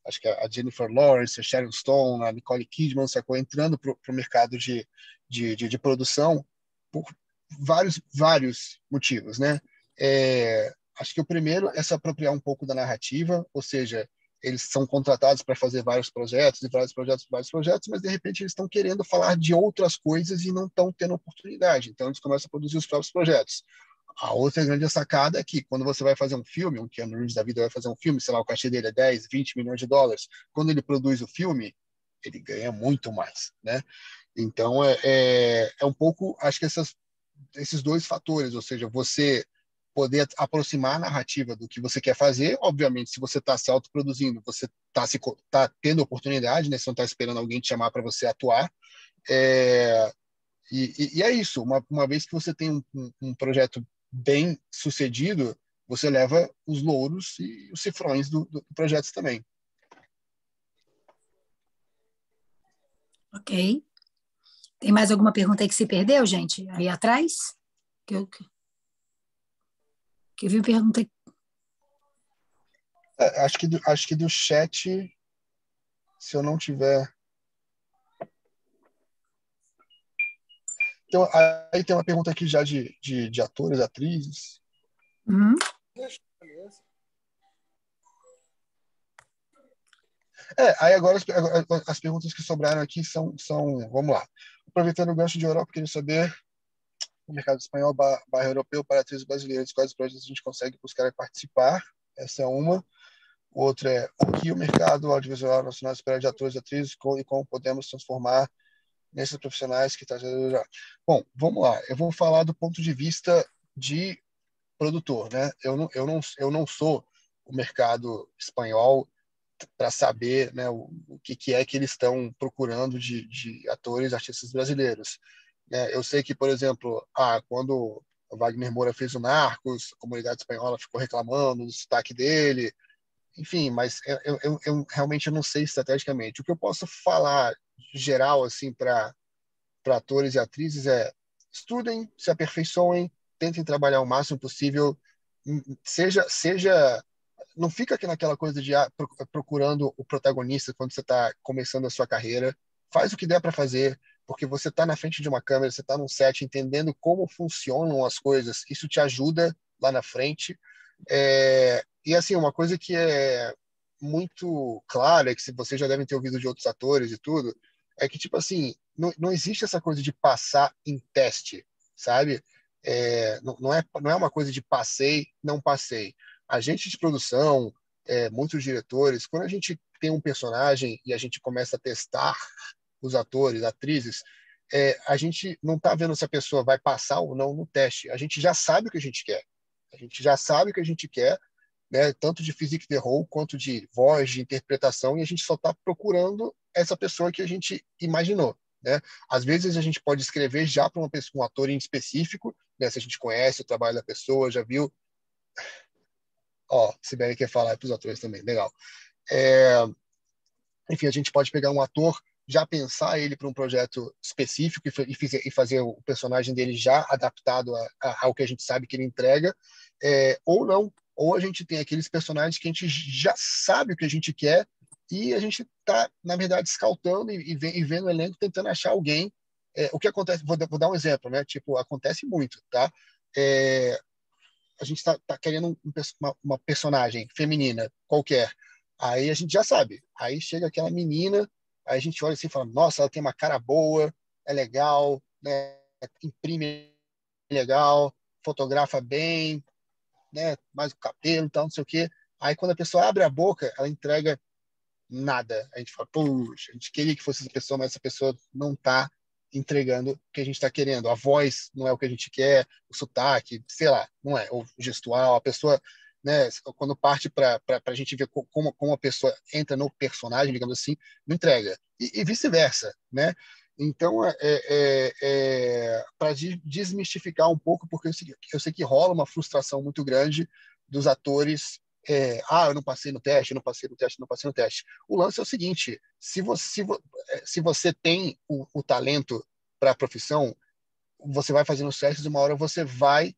acho que a Jennifer Lawrence, a Sharon Stone, a Nicole Kidman, sacou, entrando para o mercado de produção por vários motivos, né? Acho que o primeiro é se apropriar um pouco da narrativa, ou seja, eles são contratados para fazer vários projetos, mas de repente eles estão querendo falar de outras coisas e não estão tendo oportunidade. Então eles começam a produzir os próprios projetos. A outra grande sacada é que quando você vai fazer um filme, um Keanu Reeves da vida vai fazer um filme, sei lá, o cachê dele é 10, 20 milhões de dólares. Quando ele produz o filme, ele ganha muito mais, né? Então é um pouco, acho que esses dois fatores, ou seja, você poder aproximar a narrativa do que você quer fazer. Obviamente, se você está se autoproduzindo, você tá tendo oportunidade, né? Você não está esperando alguém te chamar para você atuar. E é isso. Uma vez que você tem um projeto bem sucedido, você leva os louros e os cifrões do projeto também. Ok. Tem mais alguma pergunta aí que se perdeu, gente? Aí atrás? Que eu vi pergunta. Acho que do chat, se eu não tiver. Então, aí tem uma pergunta aqui já de atores, atrizes. Uhum. Aí agora as perguntas que sobraram aqui vamos lá. Aproveitando o gancho de Europa, queria saber o mercado espanhol barra europeu para atrizes brasileiras, quais projetos a gente consegue buscar participar? Essa é uma. Outra é o que o mercado audiovisual nacional espera de atores e atrizes e como podemos transformar nesses profissionais que está. Bom, vamos lá. Eu vou falar do ponto de vista de produtor, né? Eu não sou o mercado espanhol para saber, né, o que é que eles estão procurando de atores, artistas brasileiros. Eu sei que, por exemplo, quando o Wagner Moura fez o Narcos, a comunidade espanhola ficou reclamando do sotaque dele, enfim, mas eu realmente não sei estrategicamente. O que eu posso falar geral assim para atores e atrizes é: estudem, se aperfeiçoem, tentem trabalhar o máximo possível, seja não fica aqui naquela coisa de procurando o protagonista quando você está começando a sua carreira. Faz o que der para fazer, porque você está na frente de uma câmera, você está num set, entendendo como funcionam as coisas. Isso te ajuda lá na frente. E assim, uma coisa que é muito clara, que vocês já devem ter ouvido de outros atores e tudo, é que, tipo assim, não existe essa coisa de passar em teste, sabe? Não é uma coisa de passei, não passei. Agente de produção, muitos diretores, quando a gente tem um personagem e a gente começa a testar os atores, atrizes, a gente não está vendo se a pessoa vai passar ou não no teste. A gente já sabe o que a gente quer. A gente já sabe o que a gente quer, né? Tanto de physique de role quanto de voz, de interpretação, e a gente só está procurando essa pessoa que a gente imaginou, né? Às vezes a gente pode escrever já para um ator em específico, né? Se a gente conhece o trabalho da pessoa, já viu. Ó, Sibeli quer falar para os atores também, legal. Enfim, a gente pode pegar um ator, já pensar ele para um projeto específico e fazer o personagem dele já adaptado ao que a gente sabe que ele entrega, ou não. Ou a gente tem aqueles personagens que a gente já sabe o que a gente quer e a gente está, na verdade, scoutando e vendo o elenco, tentando achar alguém. O que acontece, vou dar um exemplo, né? Tipo, acontece muito, tá? A gente tá querendo uma personagem feminina qualquer. Aí a gente já sabe. Aí chega aquela menina, aí a gente olha assim e fala, nossa, ela tem uma cara boa, é legal, né? Imprime legal, fotografa bem, né? Mais o cabelo e tal, não sei o quê. Aí quando a pessoa abre a boca, ela entrega nada. A gente fala, puxa, a gente queria que fosse essa pessoa, mas essa pessoa não está entregando o que a gente está querendo. A voz não é o que a gente quer, o sotaque, sei lá, não é, o gestual, a pessoa, né, quando parte para a gente ver como a pessoa entra no personagem, digamos assim, não entrega. E vice-versa, né? Então, para desmistificar um pouco, porque eu sei que rola uma frustração muito grande dos atores. Eu não passei no teste, eu não passei no teste, não passei no teste. O lance é o seguinte: se você tem o talento para a profissão, você vai fazendo os testes e uma hora você vai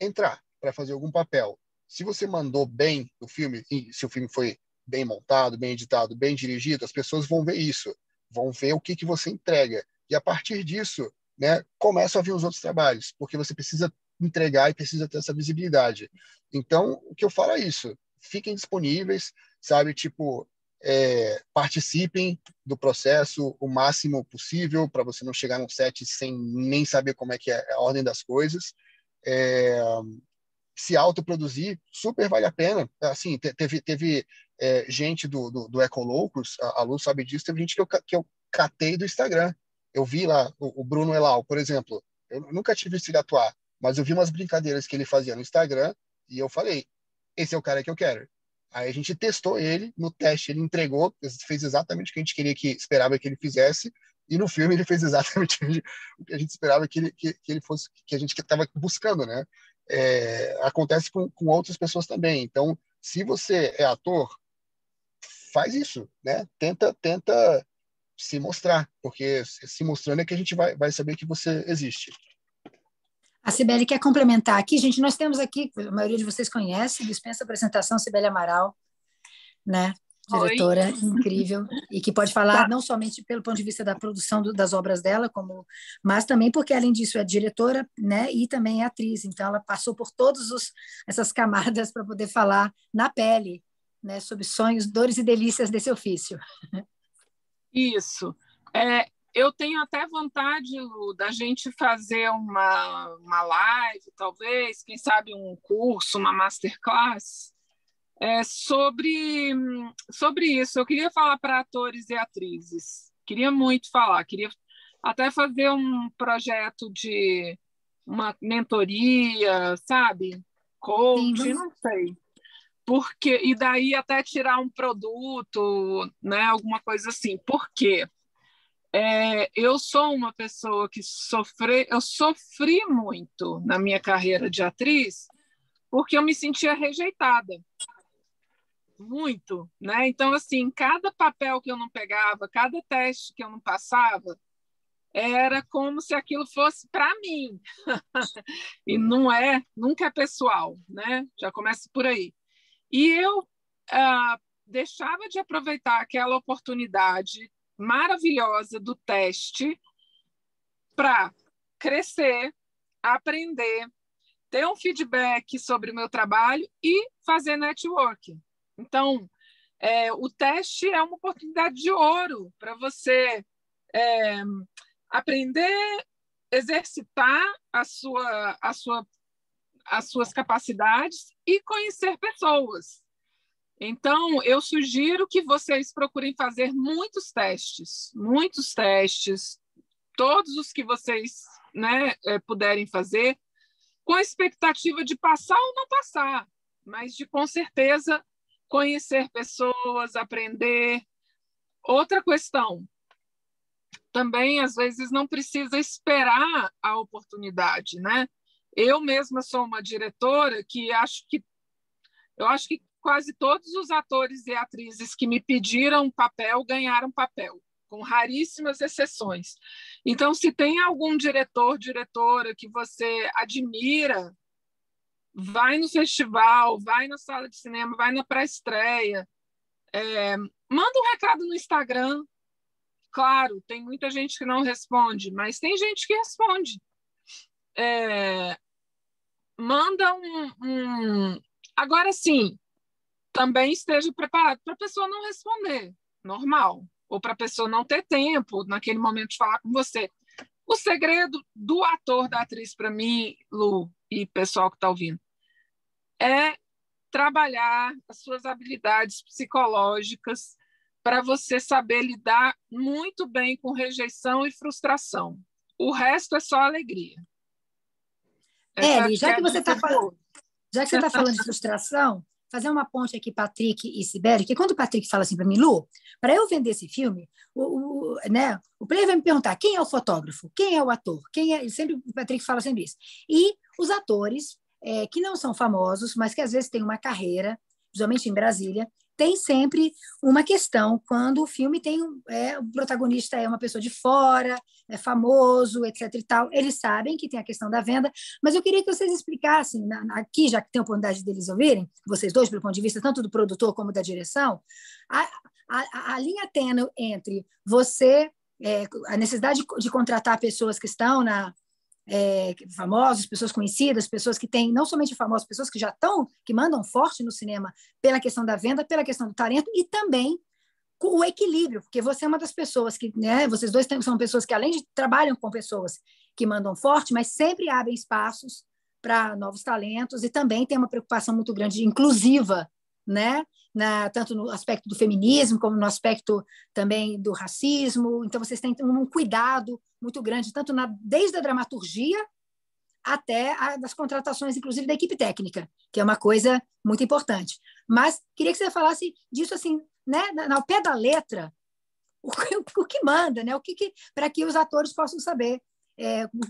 entrar para fazer algum papel. Se você mandou bem no filme, e se o filme foi bem montado, bem editado, bem dirigido, as pessoas vão ver isso, vão ver o que você entrega. E a partir disso, né, começam a vir os outros trabalhos, porque você precisa entregar e precisa ter essa visibilidade. Então, o que eu falo é isso: fiquem disponíveis, sabe? Tipo, participem do processo o máximo possível para você não chegar num set sem nem saber como é que é a ordem das coisas. É, Se autoproduzir, super vale a pena. Assim, teve gente do Ecoloucos, a Lu sabe disso, teve gente que eu catei do Instagram. Eu vi lá o Bruno Elal, por exemplo. Eu nunca tive visto ele atuar, mas eu vi umas brincadeiras que ele fazia no Instagram e eu falei, esse é o cara que eu quero. Aí a gente testou ele, no teste ele entregou, fez exatamente o que a gente queria esperava que ele fizesse, e no filme ele fez exatamente o que a gente esperava que ele fosse, que a gente estava buscando, né? Acontece com outras pessoas também. Então, se você é ator, faz isso, né? Tenta se mostrar, porque se mostrando é que a gente vai saber que você existe. A Cibele quer complementar aqui, gente. Nós temos aqui, a maioria de vocês conhece, dispensa apresentação, Cibele Amaral, né? Oi. Diretora incrível e que pode falar Tá. não somente pelo ponto de vista da produção das obras dela, mas também porque além disso é diretora, né, e também é atriz. Então ela passou por todas essas camadas para poder falar na pele, né, sobre sonhos, dores e delícias desse ofício. Isso. Eu tenho até vontade, Lu, da gente fazer uma live, talvez, quem sabe um curso, uma masterclass, sobre isso. Eu queria falar para atores e atrizes. Queria muito falar. Queria até fazer um projeto de uma mentoria, sabe? Sim, Coach, não sei. E daí até tirar um produto, né? Alguma coisa assim. Por quê? Eu sou uma pessoa que eu sofri muito na minha carreira de atriz porque eu me sentia rejeitada muito, né? Então, assim, cada papel que eu não pegava, cada teste que eu não passava, era como se aquilo fosse para mim. E não é, nunca é pessoal, né? Já começa por aí. E eu deixava de aproveitar aquela oportunidade maravilhosa do teste para crescer, aprender, ter um feedback sobre o meu trabalho e fazer networking. Então, o teste é uma oportunidade de ouro para você aprender, exercitar as suas capacidades e conhecer pessoas. Então, eu sugiro que vocês procurem fazer muitos testes, todos os que vocês, né, puderem fazer, com a expectativa de passar ou não passar, mas de, com certeza, conhecer pessoas, aprender. Outra questão, também, às vezes, não precisa esperar a oportunidade, né? Eu mesma sou uma diretora que eu acho que quase todos os atores e atrizes que me pediram papel ganharam papel, com raríssimas exceções. Então, se tem algum diretor, diretora que você admira, vai no festival, vai na sala de cinema, vai na pré-estreia, manda um recado no Instagram. Claro, tem muita gente que não responde, mas tem gente que responde. Manda Agora, sim, também esteja preparado para a pessoa não responder, normal, ou para a pessoa não ter tempo naquele momento de falar com você. O segredo do ator, da atriz, para mim, Lu, e pessoal que está ouvindo, é trabalhar as suas habilidades psicológicas para você saber lidar muito bem com rejeição e frustração. O resto é só alegria. Eli, já que você está falando de frustração, fazer uma ponte aqui, Patrick e Sibeli, que quando o Patrick fala assim para mim, Lu, para eu vender esse filme, né, o player vai me perguntar quem é o fotógrafo, quem é o ator, sempre o Patrick fala sempre isso. E os atores, que não são famosos, mas que às vezes têm uma carreira, principalmente em Brasília, tem sempre uma questão quando o filme tem o protagonista é uma pessoa de fora, é famoso, etc. e tal. Eles sabem que tem a questão da venda, mas eu queria que vocês explicassem aqui, já que tem a oportunidade deles ouvirem, vocês dois, pelo ponto de vista tanto do produtor como da direção, a linha tênue entre você, a necessidade de contratar pessoas que estão famosos, pessoas conhecidas, pessoas que têm, não somente famosos, pessoas que já estão, que mandam forte no cinema pela questão da venda, pela questão do talento e também com o equilíbrio, porque você é uma das pessoas que, né, vocês dois são pessoas que além de trabalham com pessoas que mandam forte, mas sempre abrem espaços para novos talentos e também tem uma preocupação muito grande inclusiva, né? Tanto no aspecto do feminismo, como no aspecto também do racismo. Então, vocês têm um cuidado muito grande, tanto desde a dramaturgia até das contratações, inclusive da equipe técnica, que é uma coisa muito importante. Mas queria que você falasse disso assim, né, ao pé da letra, o que manda, né? Para que os atores possam saber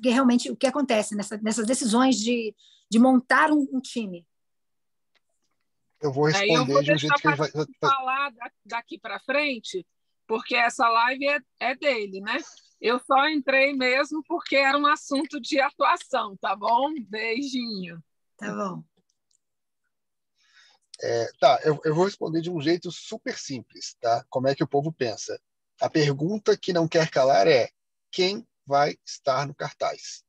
realmente o que acontece nessas decisões de montar um time. Eu vou responder de um jeito que ele vai falar daqui para frente, porque essa live é dele, né? Eu só entrei mesmo porque era um assunto de atuação, tá bom? Beijinho. Tá bom. Eu vou responder de um jeito super simples, tá? Como é que o povo pensa? A pergunta que não quer calar é: quem vai estar no cartaz?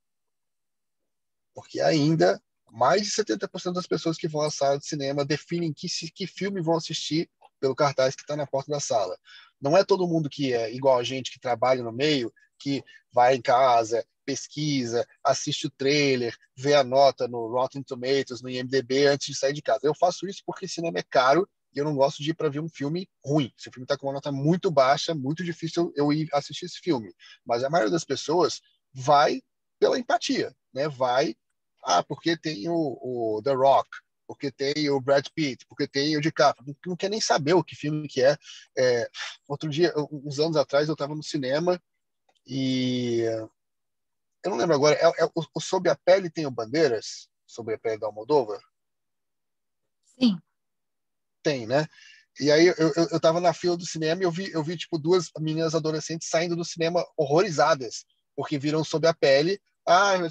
Porque ainda mais de 70% das pessoas que vão à sala de cinema definem que filme vão assistir pelo cartaz que está na porta da sala. Não é todo mundo que é igual a gente que trabalha no meio, que vai em casa, pesquisa, assiste o trailer, vê a nota no Rotten Tomatoes, no IMDb antes de sair de casa. Eu faço isso porque cinema é caro e eu não gosto de ir para ver um filme ruim. Se o filme está com uma nota muito baixa, muito difícil eu ir assistir esse filme. Mas a maioria das pessoas vai pela empatia, né? Vai porque tem o The Rock, porque tem o Brad Pitt, porque tem o DiCaprio, não quer nem saber o que filme que é. Outro dia, uns anos atrás, eu estava no cinema e eu não lembro agora, o Sob a Pele tem o Bandeiras? Sob a Pele da Almodóvar? Sim. Tem, né? E aí eu estava na fila do cinema e eu vi tipo duas meninas adolescentes saindo do cinema horrorizadas, porque viram Sob a Pele.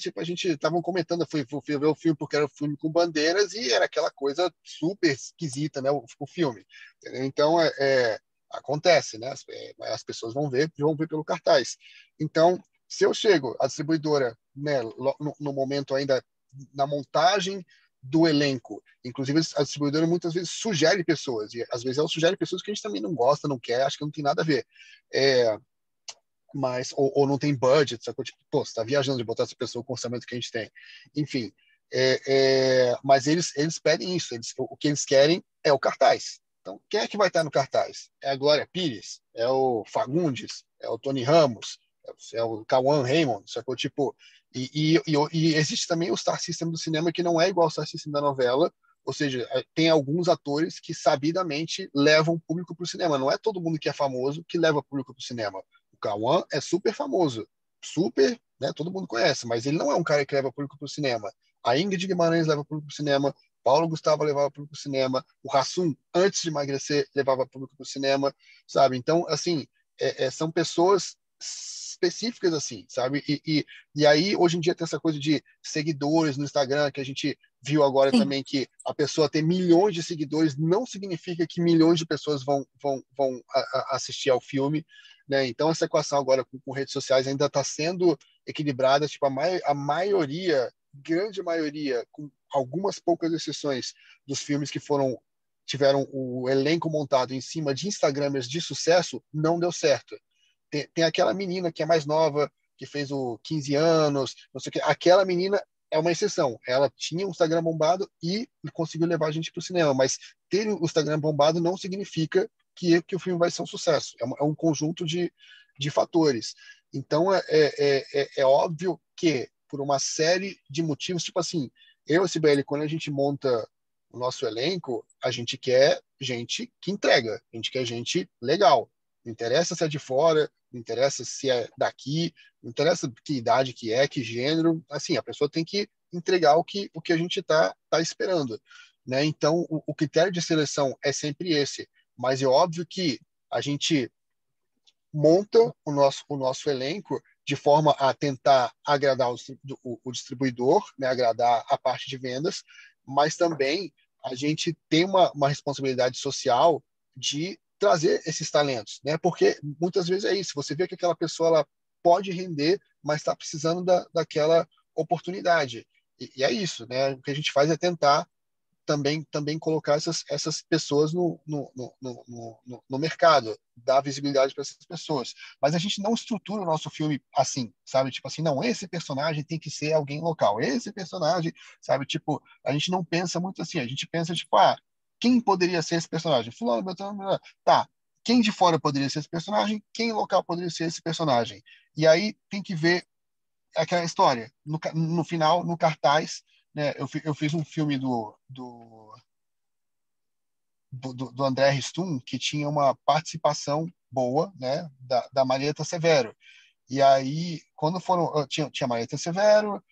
Tipo, a gente estavam comentando, fui ver o filme porque era um filme com bandeiras e era aquela coisa super esquisita, né? O filme. Entendeu? Então, acontece, né? As pessoas vão ver pelo cartaz. Então, se eu chego, a distribuidora, né, no momento ainda na montagem do elenco, inclusive a distribuidora muitas vezes sugere pessoas, e às vezes ela sugere pessoas que a gente também não gosta, não quer, acho que não tem nada a ver. Mas ou não tem budget, sacou? Tipo, você está viajando de botar essa pessoa com o orçamento que a gente tem. Enfim, mas eles pedem isso. O que eles querem é o cartaz. Então, quem é que vai estar no cartaz? É a Glória Pires? É o Fagundes? É o Tony Ramos? É o Cauã Raymond? Sacou? Tipo, e existe também o Star System do cinema, que não é igual ao Star System da novela, ou seja, tem alguns atores que sabidamente levam público para o cinema. Não é todo mundo que é famoso que leva público para o cinema. O Cauã é super famoso, super, né? Todo mundo conhece, mas ele não é um cara que leva público para o cinema. A Ingrid Guimarães leva público para o cinema, Paulo Gustavo levava público para o cinema, o Hassum, antes de emagrecer, levava público para o cinema, sabe? Então, assim, são pessoas específicas, assim, sabe? E aí, hoje em dia, tem essa coisa de seguidores no Instagram, que a gente viu agora Sim. também, que a pessoa ter milhões de seguidores não significa que milhões de pessoas vão assistir ao filme, né? Então, essa equação agora com redes sociais ainda está sendo equilibrada, tipo, a maioria, grande maioria, com algumas poucas exceções dos filmes que tiveram o elenco montado em cima de Instagramers de sucesso, não deu certo. Tem aquela menina que é mais nova, que fez o 15 anos, não sei o que. Aquela menina é uma exceção. Ela tinha um Instagram bombado e conseguiu levar a gente para o cinema. Mas ter o Instagram bombado não significa que o filme vai ser um sucesso. É um conjunto de fatores. Então, é óbvio que, por uma série de motivos, tipo assim, eu e Sibeli, quando a gente monta o nosso elenco, a gente quer gente que entrega, a gente quer gente legal. Não interessa se é de fora, não interessa se é daqui, não interessa que idade que é, que gênero, assim, a pessoa tem que entregar o que a gente tá esperando, né? Então, o critério de seleção é sempre esse, mas é óbvio que a gente monta o nosso elenco de forma a tentar agradar o distribuidor, né, agradar a parte de vendas, mas também a gente tem uma responsabilidade social de trazer esses talentos, né? Porque muitas vezes é isso, você vê que aquela pessoa ela pode render, mas está precisando daquela oportunidade. E é isso, né? O que a gente faz é tentar também colocar essas pessoas no mercado, dar visibilidade para essas pessoas. Mas a gente não estrutura o nosso filme assim, sabe? Tipo assim, não, esse personagem tem que ser alguém local. Esse personagem, sabe? Tipo, a gente não pensa muito assim. A gente pensa, tipo, quem poderia ser esse personagem? Fulano, Beltrano, Beltrano. Tá. Quem de fora poderia ser esse personagem? Quem local poderia ser esse personagem? E aí tem que ver aquela história. No final, no cartaz, né, eu fiz um filme do André Ristum que tinha uma participação boa, né, da Marieta Severo. E aí, quando tinha Marieta Severo,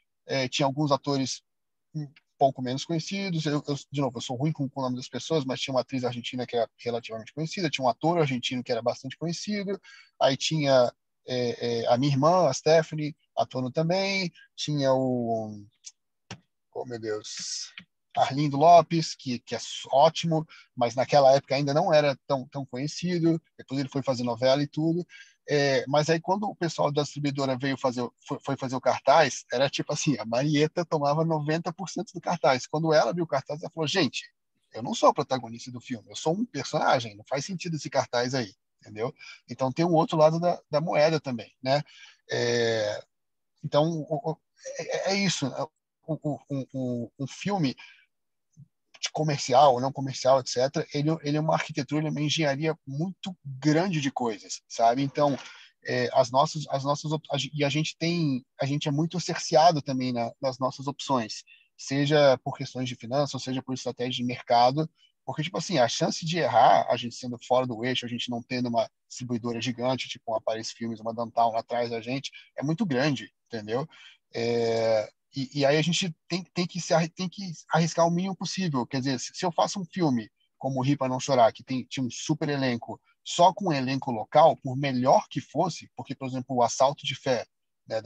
tinha alguns atores um pouco menos conhecidos. De novo, eu sou ruim com o nome das pessoas, mas tinha uma atriz argentina que era relativamente conhecida, tinha um ator argentino que era bastante conhecido, aí tinha a minha irmã, a Stephanie, atuando também, tinha oh meu Deus, Arlindo Lopes, que é ótimo, mas naquela época ainda não era tão conhecido, depois ele foi fazer novela e tudo. Mas aí quando o pessoal da distribuidora foi fazer o cartaz, era tipo assim, a Marieta tomava 90% do cartaz. Quando ela viu o cartaz, ela falou, gente, eu não sou a protagonista do filme, eu sou um personagem, não faz sentido esse cartaz aí, entendeu? Então tem um outro lado da moeda também, né? Então, é isso. Um filme comercial ou não comercial, etc., ele é uma arquitetura, ele é uma engenharia muito grande de coisas, sabe? Então, e a gente é muito cerceado também nas nossas opções, seja por questões de finanças, ou seja por estratégia de mercado, porque, tipo assim, a chance de errar, a gente sendo fora do eixo, a gente não tendo uma distribuidora gigante, tipo uma Paris Filmes, uma Downtown atrás da gente, é muito grande, entendeu? E aí a gente tem que arriscar o mínimo possível. Quer dizer, se eu faço um filme como Rir para Não Chorar, que tinha um super elenco, só com um elenco local, por melhor que fosse, porque, por exemplo, O Assalto de Fé, né,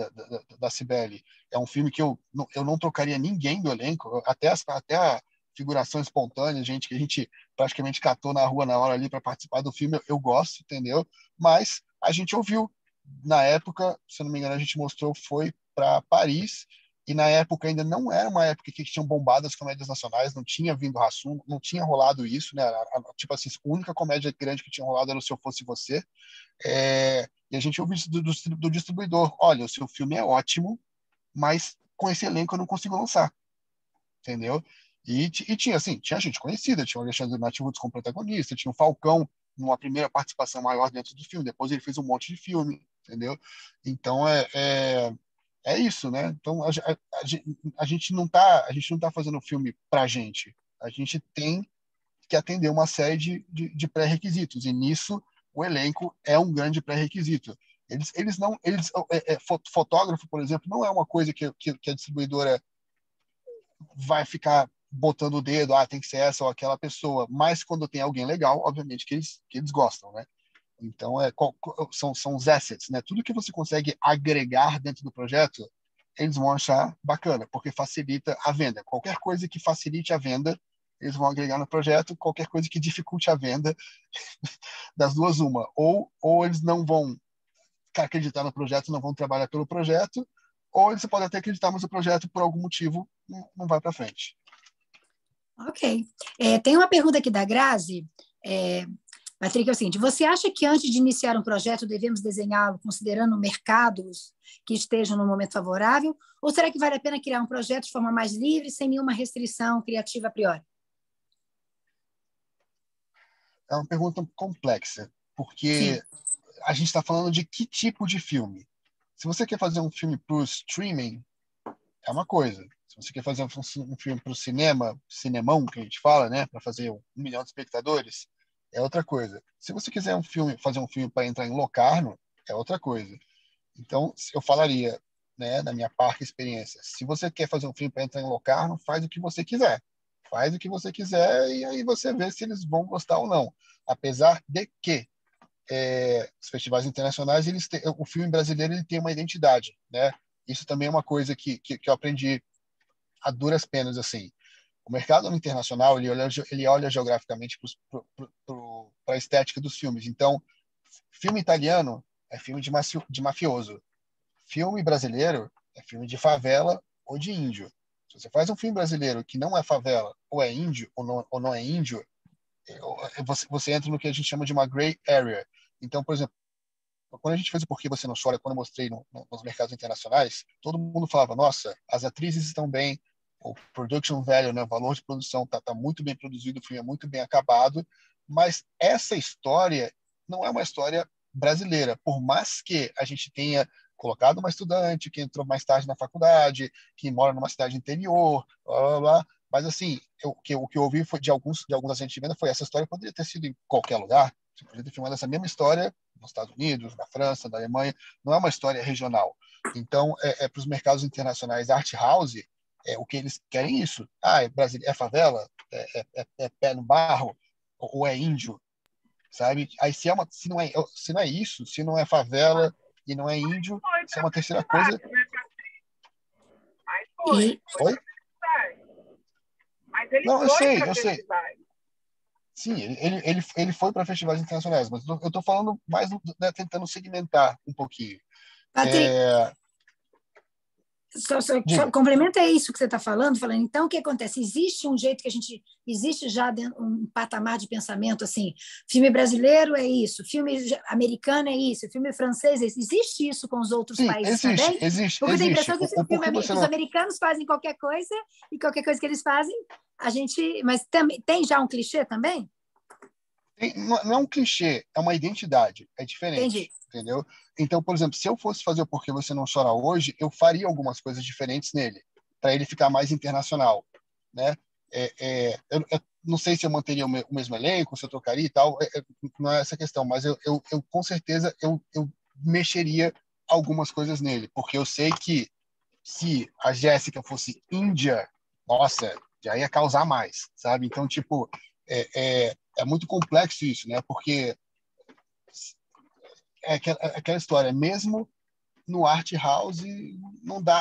da Cibele, é um filme que eu não trocaria ninguém do elenco, até a figuração espontânea, gente que a gente praticamente catou na rua na hora ali para participar do filme, eu gosto, entendeu? Mas a gente ouviu. Na época, se eu não me engano, a gente mostrou, foi para Paris, e na época ainda não era uma época que tinham bombado as comédias nacionais, não tinha vindo Hassum, não tinha rolado isso, né? Tipo assim, a única comédia grande que tinha rolado era o Se Eu Fosse Você. E a gente ouviu isso do distribuidor: olha, o seu filme é ótimo, mas com esse elenco eu não consigo lançar, entendeu? E tinha, assim, tinha gente conhecida, tinha o Alexandre Nativuts como protagonista, tinha o Falcão numa primeira participação maior dentro do filme, depois ele fez um monte de filme, entendeu? Então, é isso, né? Então, a gente não tá fazendo um filme pra gente. A gente tem que atender uma série de pré-requisitos, e nisso o elenco é um grande pré-requisito. Eles não, eles, fotógrafo, por exemplo, não é uma coisa que a distribuidora vai ficar botando o dedo, tem que ser essa ou aquela pessoa, mas quando tem alguém legal, obviamente que eles gostam, né? Então, são os assets, né? Tudo que você consegue agregar dentro do projeto, eles vão achar bacana, porque facilita a venda. Qualquer coisa que facilite a venda, eles vão agregar no projeto. Qualquer coisa que dificulte a venda, das duas, uma. Ou eles não vão acreditar no projeto, não vão trabalhar pelo projeto, ou eles podem até acreditar, mas o projeto, por algum motivo, não vai para frente. Ok. Tem uma pergunta aqui da Grazi, Patrick, é o seguinte: você acha que antes de iniciar um projeto devemos desenhá-lo considerando mercados que estejam no momento favorável? Ou será que vale a pena criar um projeto de forma mais livre, sem nenhuma restrição criativa a priori? É uma pergunta complexa, porque a gente está falando de que tipo de filme. Se você quer fazer um filme para o streaming, é uma coisa. Se você quer fazer um filme para o cinemão, que a gente fala, né, para fazer 1 milhão de espectadores, é outra coisa. Se você quiser fazer um filme para entrar em Locarno, é outra coisa. Então, eu falaria, né, da minha parca experiência, se você quer fazer um filme para entrar em Locarno, faz o que você quiser. Faz o que você quiser e aí você vê se eles vão gostar ou não. Apesar de que os festivais internacionais, o filme brasileiro ele tem uma identidade, né? Isso também é uma coisa que eu aprendi a duras penas, assim. O mercado internacional, ele olha geograficamente para a estética dos filmes. Então, filme italiano é filme de mafioso. Filme brasileiro é filme de favela ou de índio. Se você faz um filme brasileiro que não é favela, ou é índio, ou não é índio, você entra no que a gente chama de uma gray area. Então, por exemplo, quando a gente fez o Por que Você Não Chora, quando eu mostrei nos mercados internacionais, todo mundo falava, nossa, as atrizes estão bem, o production value, né, o valor de produção tá muito bem produzido, o filme é muito bem acabado, mas essa história não é uma história brasileira, por mais que a gente tenha colocado uma estudante que entrou mais tarde na faculdade, que mora numa cidade interior, blá, blá, blá. Mas assim, o que eu ouvi foi de alguns agentes de venda foi essa história poderia ter sido em qualquer lugar, você poderia ter filmado essa mesma história nos Estados Unidos, na França, na Alemanha, não é uma história regional. Então, para os mercados internacionais, art house, o que eles querem isso. É favela? É pé no barro? Ou é índio? Sabe? Aí se não é isso, se não é favela e não é índio, se é uma terceira coisa. Mas foi. Oi? Mas ele não, eu sei. Sim, ele foi para festivais internacionais, mas eu estou falando mais, né, tentando segmentar um pouquinho. Patrick, só complementa isso que você está falando, então o que acontece? Existe um jeito que existe já um patamar de pensamento assim, filme brasileiro é isso, filme americano é isso, filme francês é isso. Existe isso com os outros países também? Existe. Porque eu tenho a impressão que os americanos fazem qualquer coisa e qualquer coisa que eles fazem, mas tem já um clichê também? Não é um clichê, é uma identidade, é diferente. Entendi. Entendeu? Então, por exemplo, se eu fosse fazer o Por que Você Não Chora hoje, eu faria algumas coisas diferentes nele, para ele ficar mais internacional, né? Eu não sei se eu manteria o mesmo elenco, se eu trocaria e tal, não é essa questão, mas eu com certeza eu mexeria algumas coisas nele, porque eu sei que se a Jéssica fosse índia, nossa, já ia causar mais, sabe? Então, tipo, é muito complexo isso, né? Porque aquela história, mesmo no art house,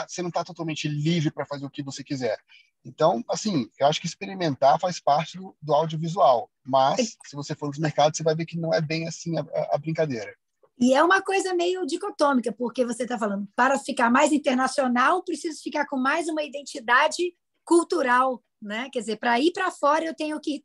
você não está totalmente livre para fazer o que você quiser. Então, assim, eu acho que experimentar faz parte do audiovisual, mas se você for nos mercados, você vai ver que não é bem assim a brincadeira. E é uma coisa meio dicotômica, porque você está falando, para ficar mais internacional, preciso ficar com mais uma identidade cultural né? Quer dizer, para ir para fora eu tenho que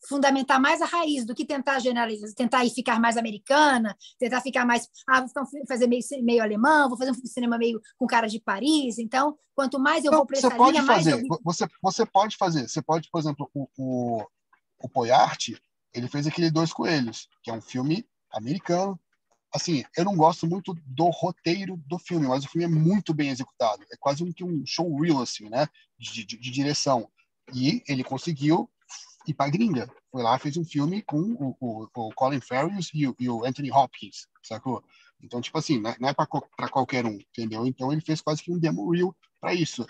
fundamentar mais a raiz do que tentar generalizar, tentar ficar mais americana, tentar ficar mais, vou fazer meio alemão, vou fazer um cinema meio com cara de Paris. Então, quanto mais eu vou para essa linha, mais eu... Você pode fazer. Você pode, por exemplo, o Poyart, ele fez aquele Dois Coelhos, que é um filme americano. Assim, eu não gosto muito do roteiro do filme, mas o filme é muito bem executado. É quase um showreel, assim, né? De direção. E ele conseguiu ir para a gringa. Foi lá, fez um filme com o Colin Farrell e o Anthony Hopkins, sacou? Então, tipo assim, não é para qualquer um, entendeu? Então, ele fez quase que um demo reel para isso.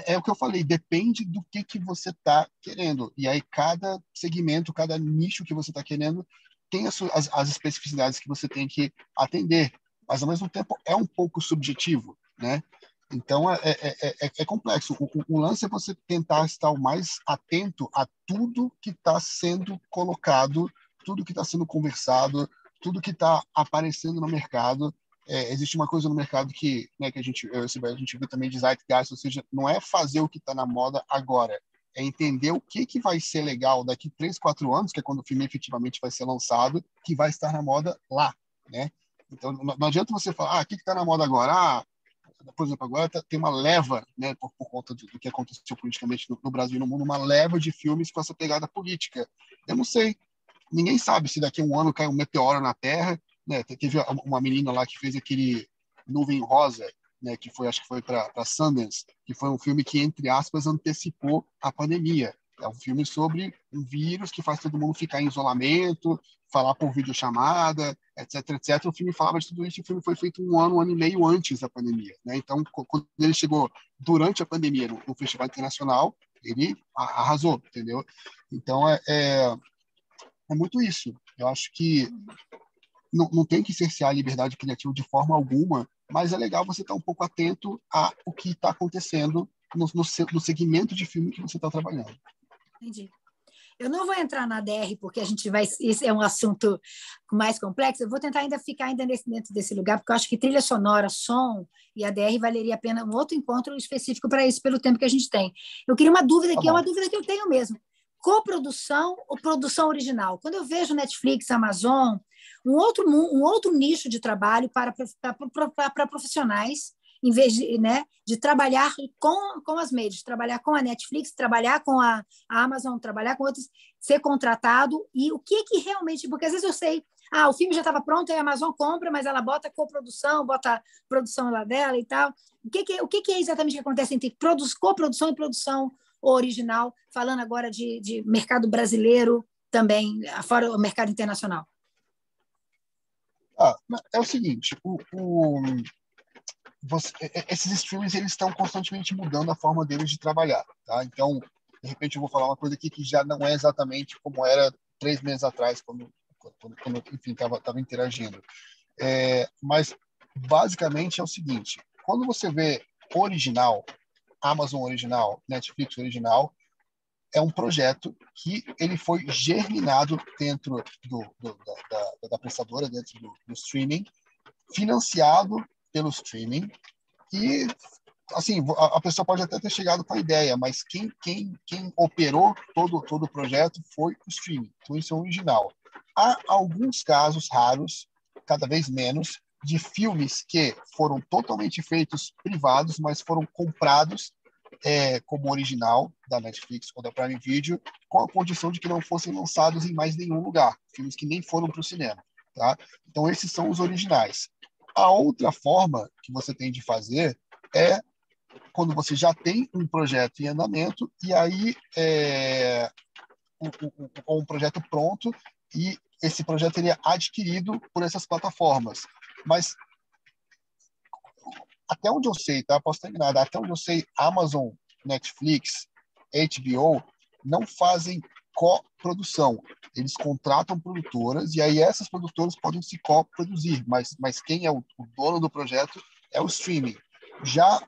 É o que eu falei, depende do que você está querendo. E aí, cada segmento, cada nicho que você está querendo tem as especificidades que você tem que atender. Mas, ao mesmo tempo, é um pouco subjetivo, né? Então, é complexo. O lance é você tentar estar o mais atento a tudo que está sendo colocado, tudo que está sendo conversado, tudo que está aparecendo no mercado. Existe uma coisa no mercado que, né, que a gente viu também de zeitgeist, ou seja, não é fazer o que está na moda agora, é entender o que vai ser legal daqui 3, 4 anos, que é quando o filme efetivamente vai ser lançado, que vai estar na moda lá, né? Então, não adianta você falar, o que está na moda agora? Por exemplo, agora tem uma leva, né, por conta do que aconteceu politicamente no Brasil e no mundo, uma leva de filmes com essa pegada política. Eu não sei, ninguém sabe se daqui a um ano cai um meteoro na Terra, né? Teve uma menina lá que fez aquele Nuvem Rosa, né, que acho que foi para Sundance, que foi um filme que, entre aspas, antecipou a pandemia. É um filme sobre um vírus que faz todo mundo ficar em isolamento, falar por videochamada, etc, etc. O filme falava de tudo isso e o filme foi feito um ano e meio antes da pandemia, né? Então, quando ele chegou durante a pandemia no Festival Internacional, ele arrasou, entendeu? Então, é muito isso. Eu acho que não tem que cercear a liberdade criativa de forma alguma, mas é legal você estar um pouco atento ao que está acontecendo no segmento de filme que você está trabalhando. Entendi. Eu não vou entrar na DR, porque esse é um assunto mais complexo. Eu vou tentar ficar dentro desse lugar, porque eu acho que trilha sonora, som e a DR valeria a pena um outro encontro específico para isso, pelo tempo que a gente tem. Eu queria uma dúvida, que é uma dúvida que eu tenho mesmo. Coprodução ou produção original? Quando eu vejo Netflix, Amazon, um outro nicho de trabalho para profissionais, em vez de trabalhar com as mídias, trabalhar com a Netflix, trabalhar com a Amazon, trabalhar com outros, ser contratado, e o que realmente... Porque às vezes eu sei, o filme já estava pronto, a Amazon compra, mas ela bota coprodução, bota produção lá dela e tal. O que é exatamente que acontece entre coprodução e produção original, falando agora de mercado brasileiro também, fora o mercado internacional? É o seguinte, esses streamers eles estão constantemente mudando a forma deles de trabalhar, tá? Então, de repente eu vou falar uma coisa aqui que já não é exatamente como era 3 meses atrás, quando enfim, estava interagindo. Mas, basicamente, é o seguinte, quando você vê original, Amazon original, Netflix original, é um projeto que ele foi germinado dentro da prestadora, dentro do streaming, financiado pelo streaming, e assim, a pessoa pode até ter chegado com a ideia, mas quem operou todo o projeto foi o streaming. Então, isso é original. Há alguns casos raros, cada vez menos, de filmes que foram totalmente feitos privados, mas foram comprados como original da Netflix ou da Prime Video, com a condição de que não fossem lançados em mais nenhum lugar. Filmes que nem foram para o cinema. Tá? Então, esses são os originais. A outra forma que você tem de fazer é quando você já tem um projeto em andamento e aí um projeto pronto e esse projeto ele é adquirido por essas plataformas. Mas até onde eu sei, tá? Posso estar enganado, até onde eu sei, Amazon, Netflix, HBO não fazem coprodução. Eles contratam produtoras e aí essas produtoras podem se coproduzir, mas quem é o dono do projeto é o streaming. Já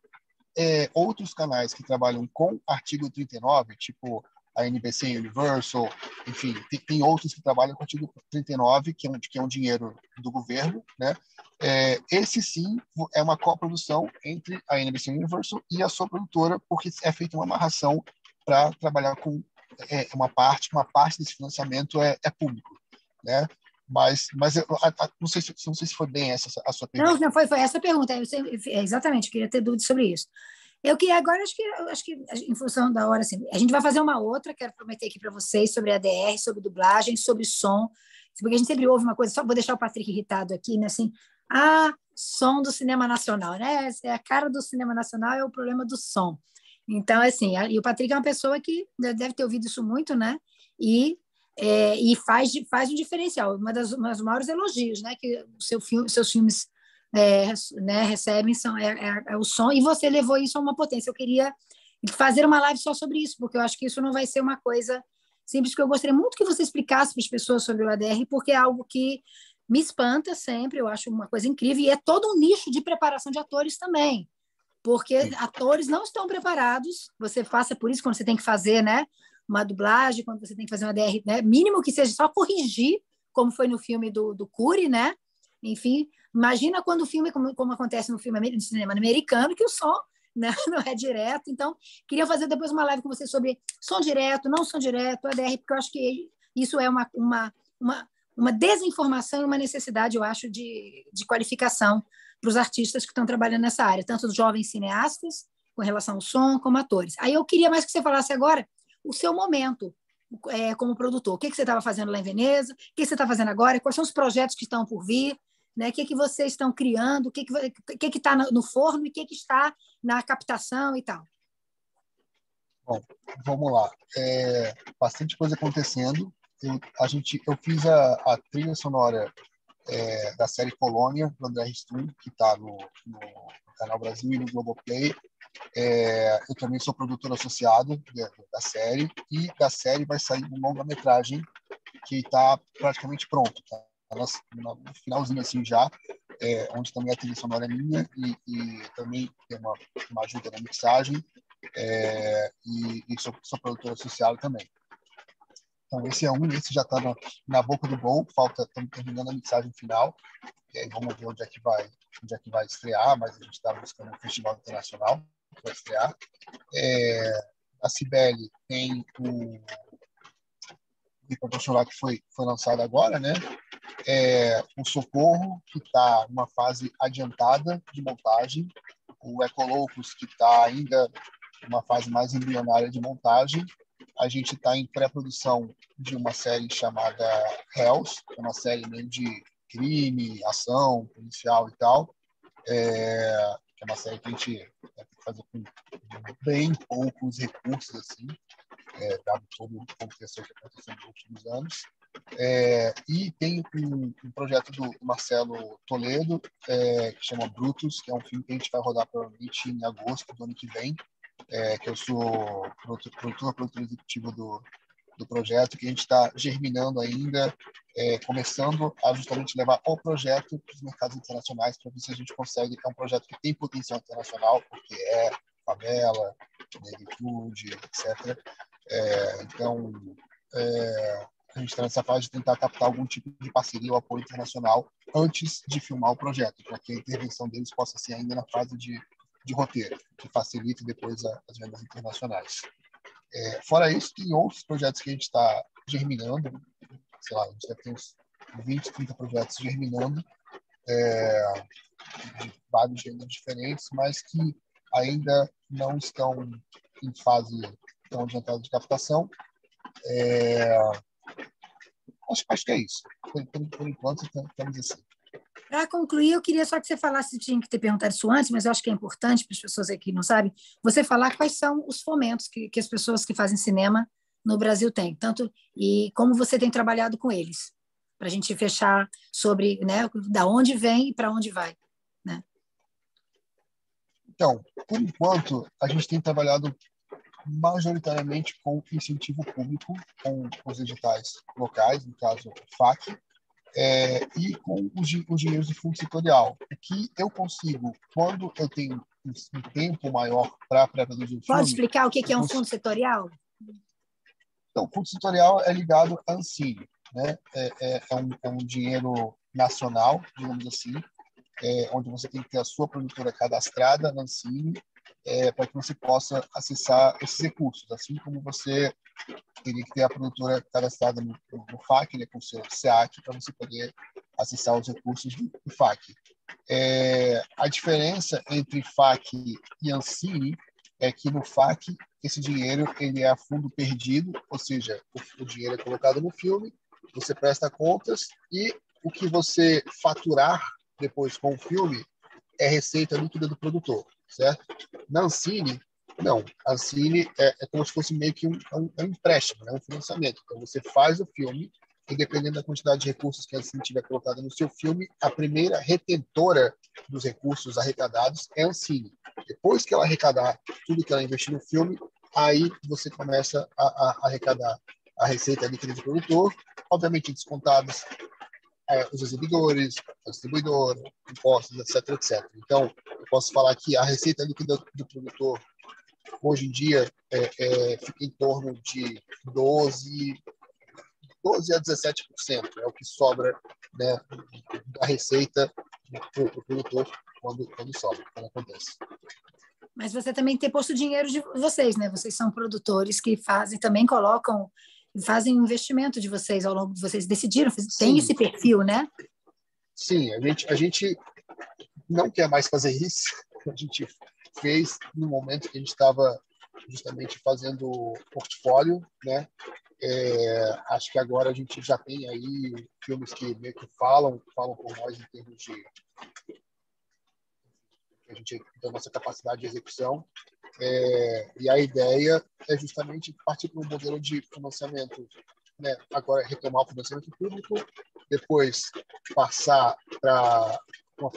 outros canais que trabalham com artigo 39, tipo a NBC Universal, enfim, tem outros que trabalham com o artigo 39, que é um dinheiro do governo, né? Esse sim é uma coprodução entre a NBC Universal e a sua produtora, porque é feita uma amarração para trabalhar com uma parte desse financiamento é público, né? Mas não sei se foi bem essa a sua pergunta. Não, foi essa a pergunta. Exatamente, eu queria ter dúvidas sobre isso. Eu queria agora, acho que em função da hora, assim, a gente vai fazer uma outra, quero prometer aqui para vocês, sobre ADR, sobre dublagem, sobre som, porque a gente sempre ouve uma coisa, só vou deixar o Patrick irritado aqui, né, assim, som do cinema nacional, né, é a cara do cinema nacional, é o problema do som. Então, assim, e o Patrick é uma pessoa que deve ter ouvido isso muito, né, e faz um diferencial, uma das maiores elogios, né, que seus filmes né, recebem o som, e você levou isso a uma potência. Eu queria fazer uma live só sobre isso, porque eu acho que isso não vai ser uma coisa simples, que eu gostaria muito que você explicasse para as pessoas sobre o ADR, porque é algo que me espanta sempre, eu acho uma coisa incrível, e é todo um nicho de preparação de atores também, porque atores não estão preparados, você passa por isso quando você tem que fazer, né, uma dublagem, quando você tem que fazer uma ADR, né, mínimo que seja só corrigir, como foi no filme do Cury, né, enfim, imagina quando o filme, como acontece no filme no cinema americano, que o som, né, não é direto. Então, queria fazer depois uma live com você sobre som direto, não som direto, ADR, porque eu acho que isso é uma desinformação e uma necessidade, eu acho, de qualificação para os artistas que estão trabalhando nessa área, tanto os jovens cineastas, com relação ao som, como atores. Aí eu queria mais que você falasse agora o seu momento como produtor. O que você estava fazendo lá em Veneza? O que você está fazendo agora? Quais são os projetos que estão por vir? Né? O que vocês estão criando? O que está no forno e o que está na captação e tal? Bom, vamos lá. Bastante coisa acontecendo. Eu fiz a trilha sonora da série Colônia, do André Ristum, que está no Canal Brasil e no Globoplay. Eu também sou produtor associado da série, e da série vai sair um longa-metragem que está praticamente pronto. Tá? No finalzinho assim já, onde também a trilha sonora é minha e também tem uma ajuda na mixagem, e sou produtor associado também. Então esse já está na boca do gol, estamos terminando a mixagem final, e aí vamos ver onde é que vai estrear, mas a gente está buscando um festival internacional que vai estrear. A Cibele tem o Proporcional, que foi lançado agora, né? O Socorro, que está numa fase adiantada de montagem, o Ecoloucos, que está ainda numa fase mais embrionária de montagem. A gente está em pré-produção de uma série chamada Hells, que é uma série meio de crime, ação, policial e tal, que é uma série que a gente vai ter que fazer com bem poucos recursos, assim, dado todo o contexto que aconteceu nos últimos anos. E tem um projeto do Marcelo Toledo, que chama Brutus, que é um filme que a gente vai rodar provavelmente em agosto do ano que vem, que eu sou produtor executivo do projeto, que a gente está germinando ainda, começando a justamente levar o projeto para os mercados internacionais, para ver se a gente consegue. É um projeto que tem potencial internacional, porque é favela, negritude, etc. Então, a gente está nessa fase de tentar captar algum tipo de parceria ou apoio internacional antes de filmar o projeto, para que a intervenção deles possa ser ainda na fase de roteiro, que facilite depois as vendas internacionais. Fora isso, tem outros projetos que a gente está germinando, sei lá, a gente deve ter uns 20, 30 projetos germinando, de vários gêneros diferentes, mas que ainda não estão em fase tão adiantada de captação. Acho que é isso. Por enquanto, estamos assim. Para concluir, eu queria só que você falasse, tinha que ter perguntado isso antes, mas eu acho que é importante para as pessoas aqui que não sabem, você falar quais são os fomentos que as pessoas que fazem cinema no Brasil têm, tanto e como você tem trabalhado com eles, para a gente fechar sobre, né, da onde vem e para onde vai, né? Então, por enquanto, a gente tem trabalhado majoritariamente com incentivo público, com os editais locais, no caso, o FAC, e com os dinheiros de fundo setorial. O que eu consigo, quando eu tenho um tempo maior para pré-produzir o filme... Pode explicar o que é um fundo setorial? Então, o fundo setorial é ligado à Ancine, né? É um dinheiro nacional, digamos assim, onde você tem que ter a sua produtora cadastrada na Ancine, para que você possa acessar esses recursos, assim como você teria que ter a produtora cadastrada no FAQ, né, com o seu SEAC, para você poder acessar os recursos do FAQ. A diferença entre FAQ e Ancine é que no FAQ esse dinheiro ele é a fundo perdido, ou seja, o dinheiro é colocado no filme, você presta contas e o que você faturar depois com o filme é receita líquida do produtor, certo? Na Ancine, não. A Ancine é como se fosse meio que um empréstimo, né? Um financiamento. Então, você faz o filme e, dependendo da quantidade de recursos que a Ancine tiver colocada no seu filme, a primeira retentora dos recursos arrecadados é a Ancine. Depois que ela arrecadar tudo que ela investiu no filme, aí você começa a arrecadar a receita líquida do produtor, obviamente descontados os exibidores, a distribuidora, impostos, etc, etc. Então, eu posso falar que a receita líquida do produtor, hoje em dia, fica em torno de 12 a 17%, é o que sobra, né, da receita para o produtor quando sobra, quando acontece. Mas você também tem posto dinheiro de vocês, né? Vocês são produtores que também fazem investimento de vocês ao longo de vocês. Decidiram, tem esse perfil, né? Sim, a gente não quer mais fazer isso. A gente fez no momento que a gente estava justamente fazendo o portfólio, né? Acho que agora a gente já tem aí filmes que meio que falam por nós em termos de da nossa capacidade de execução. E a ideia é justamente partir para um modelo de financiamento, né? Agora retomar o financiamento público, depois passar para um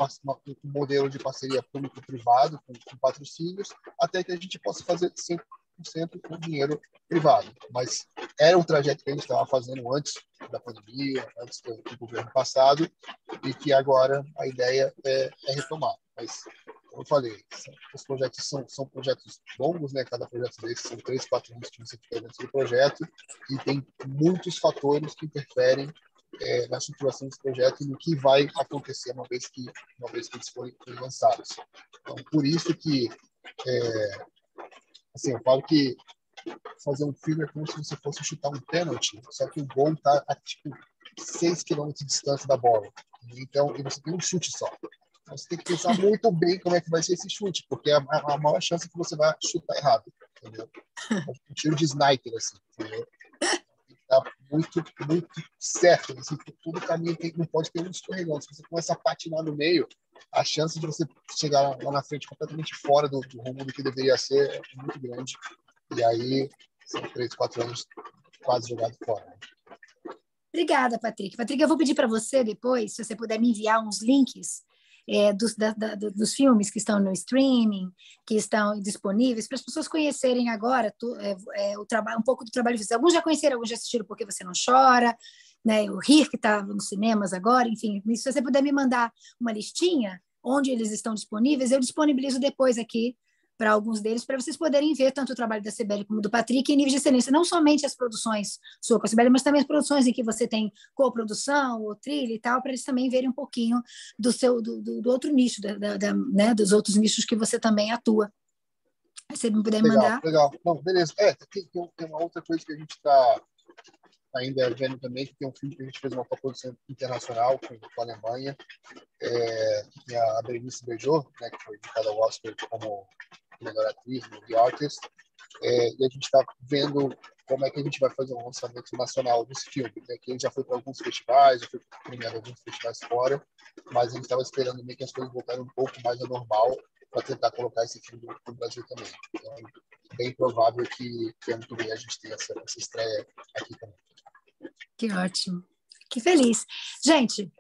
modelo de parceria público-privado com patrocínios, até que a gente possa fazer 100% com dinheiro privado. Mas era um trajeto que a gente estava fazendo antes da pandemia, antes do governo passado, e que agora a ideia é retomar. Mas, como eu falei, os projetos são projetos longos, né? Cada projeto desses são 3, 4 anos que você fica dentro do projeto, e tem muitos fatores que interferem na estruturação desse projeto e no que vai acontecer uma vez que eles forem lançados. Então, por isso que assim, eu falo que fazer um filme é como se você fosse chutar um pênalti, só que o gol está a tipo 6 km de distância da bola. Então, e você tem um chute só. Então, você tem que pensar muito bem como é que vai ser esse chute, porque a maior chance é que você vai chutar errado, entendeu? Um tiro de sniper, assim, entendeu? Tá muito certo. Assim, todo caminho não pode ter um escorregão. Se você começa a patinar no meio, a chance de você chegar lá na frente completamente fora do rumo do que deveria ser é muito grande. E aí, são 3, 4 anos quase jogados fora. Obrigada, Patrick. Patrick, eu vou pedir para você depois, se você puder me enviar uns links dos filmes que estão no streaming, que estão disponíveis, para as pessoas conhecerem agora o trabalho, um pouco do trabalho de vocês. Alguns já conheceram, alguns já assistiram Porque Você Não Chora, né? O Rir, que está nos cinemas agora, enfim. Se você puder me mandar uma listinha onde eles estão disponíveis, eu disponibilizo depois aqui para alguns deles, para vocês poderem ver tanto o trabalho da Cibele como do Patrick em nível de excelência, não somente as produções sua com a Cibele, mas também as produções em que você tem coprodução ou trilha e tal, para eles também verem um pouquinho do outro nicho, né, dos outros nichos que você também atua. Se você me puder mandar. Legal. Não, beleza. Tem uma outra coisa que a gente está ainda vendo também, que tem um filme que a gente fez uma coprodução internacional com a Alemanha, que tem a Berenice Bejo, né, que foi indicada ao Oscar como melhor atriz no The Artist, e a gente está vendo como é que a gente vai fazer um lançamento nacional desse filme, né, que ele já foi para alguns festivais, já foi premiado em alguns festivais fora, mas a gente estava esperando meio que as coisas voltarem um pouco mais ao normal para tentar colocar esse filme no Brasil também. Então, é bem provável que ano que vem a gente tenha essa estreia aqui também. Que ótimo. Que feliz. Gente,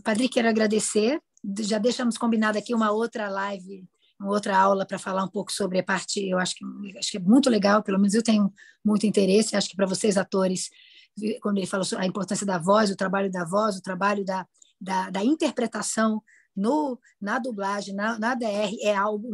Patrick, quero agradecer. Já deixamos combinado aqui uma outra live, uma outra aula para falar um pouco sobre a parte, eu acho que é muito legal, pelo menos eu tenho muito interesse, acho que para vocês atores, quando ele falou sobre a importância da voz, o trabalho da voz, o trabalho da interpretação na dublagem, na DR, é algo,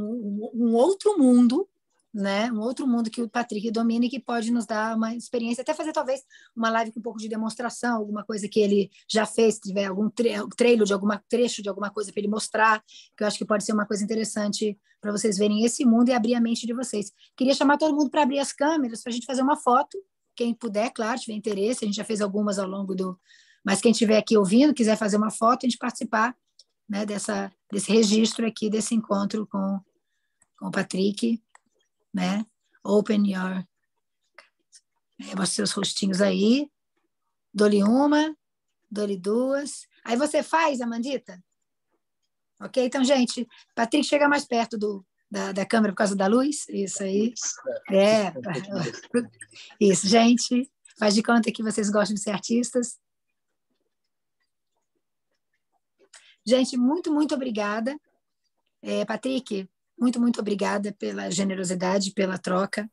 um outro mundo, né? Um outro mundo que o Patrick domina e que pode nos dar uma experiência, até fazer talvez uma live com um pouco de demonstração, alguma coisa que ele já fez, se tiver algum trecho de alguma coisa para ele mostrar, que eu acho que pode ser uma coisa interessante para vocês verem esse mundo e abrir a mente de vocês. Queria chamar todo mundo para abrir as câmeras, para a gente fazer uma foto, quem puder, claro, tiver interesse, a gente já fez algumas ao longo do... Mas quem estiver aqui ouvindo, quiser fazer uma foto, a gente participar, né, desse registro aqui, desse encontro com o Patrick, né? Open your... Mostra seus rostinhos aí. Dou-lhe uma, dou-lhe duas. Aí você faz, Amandita? Ok? Então, gente, Patrick, chega mais perto da câmera por causa da luz. Isso aí. Isso, gente. Faz de conta que vocês gostam de ser artistas. Gente, muito, muito obrigada. Patrick, muito, muito obrigada pela generosidade, pela troca,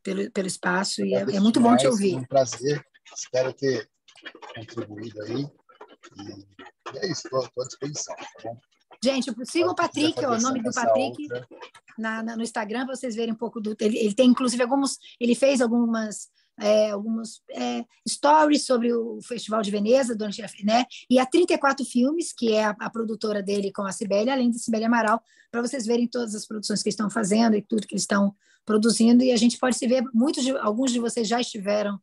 pelo espaço. E é muito bom te ouvir. É um prazer. Espero ter contribuído aí. E é isso, estou à disposição. Tá bom? Gente, sigam o Patrick, o nome do Patrick no Instagram, para vocês verem um pouco do... Ele tem, inclusive, ele fez alguns stories sobre o Festival de Veneza, né? E a 34 Filmes, que é a produtora dele com a Cibele, além de Cibele Amaral, para vocês verem todas as produções que eles estão fazendo e tudo que eles estão produzindo. E a gente pode se ver, alguns de vocês já estiveram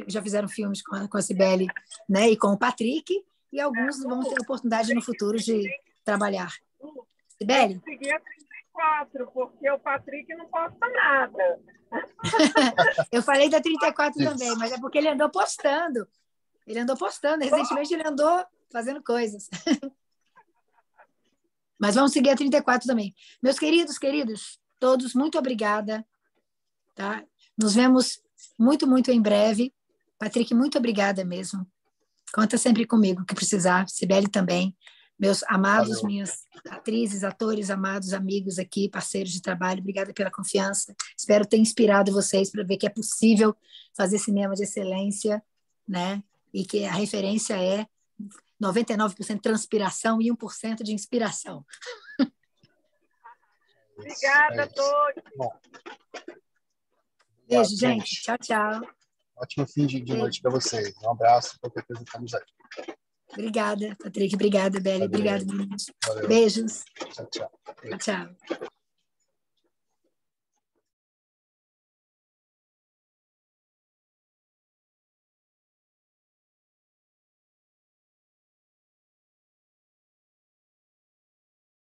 já fizeram filmes com a Cibele, né? E com o Patrick, e alguns vão ter a oportunidade no futuro de trabalhar. Cibele? Eu segui a 34, porque o Patrick não posta nada. Eu falei da 34 também, mas é porque ele andou postando. Recentemente ele andou fazendo coisas. Mas vamos seguir a 34 também. Meus queridos, todos, muito obrigada. Tá? Nos vemos muito, muito em breve. Patrick, muito obrigada mesmo. Conta sempre comigo, que precisar. Cibele também. Meus amados, minhas atrizes, atores, amados, amigos aqui, parceiros de trabalho, obrigada pela confiança. Espero ter inspirado vocês para ver que é possível fazer cinema de excelência, né? E que a referência é 99% transpiração e 1% de inspiração. Obrigada a todos. Bom. Beijo, gente. Tchau, tchau. Ótimo fim de noite para vocês. Um abraço, qualquer coisa estamos aí. Obrigada, Patrick. Obrigada, Beli. Obrigada, meninos. Valeu. Beijos. Tchau, tchau. Tchau.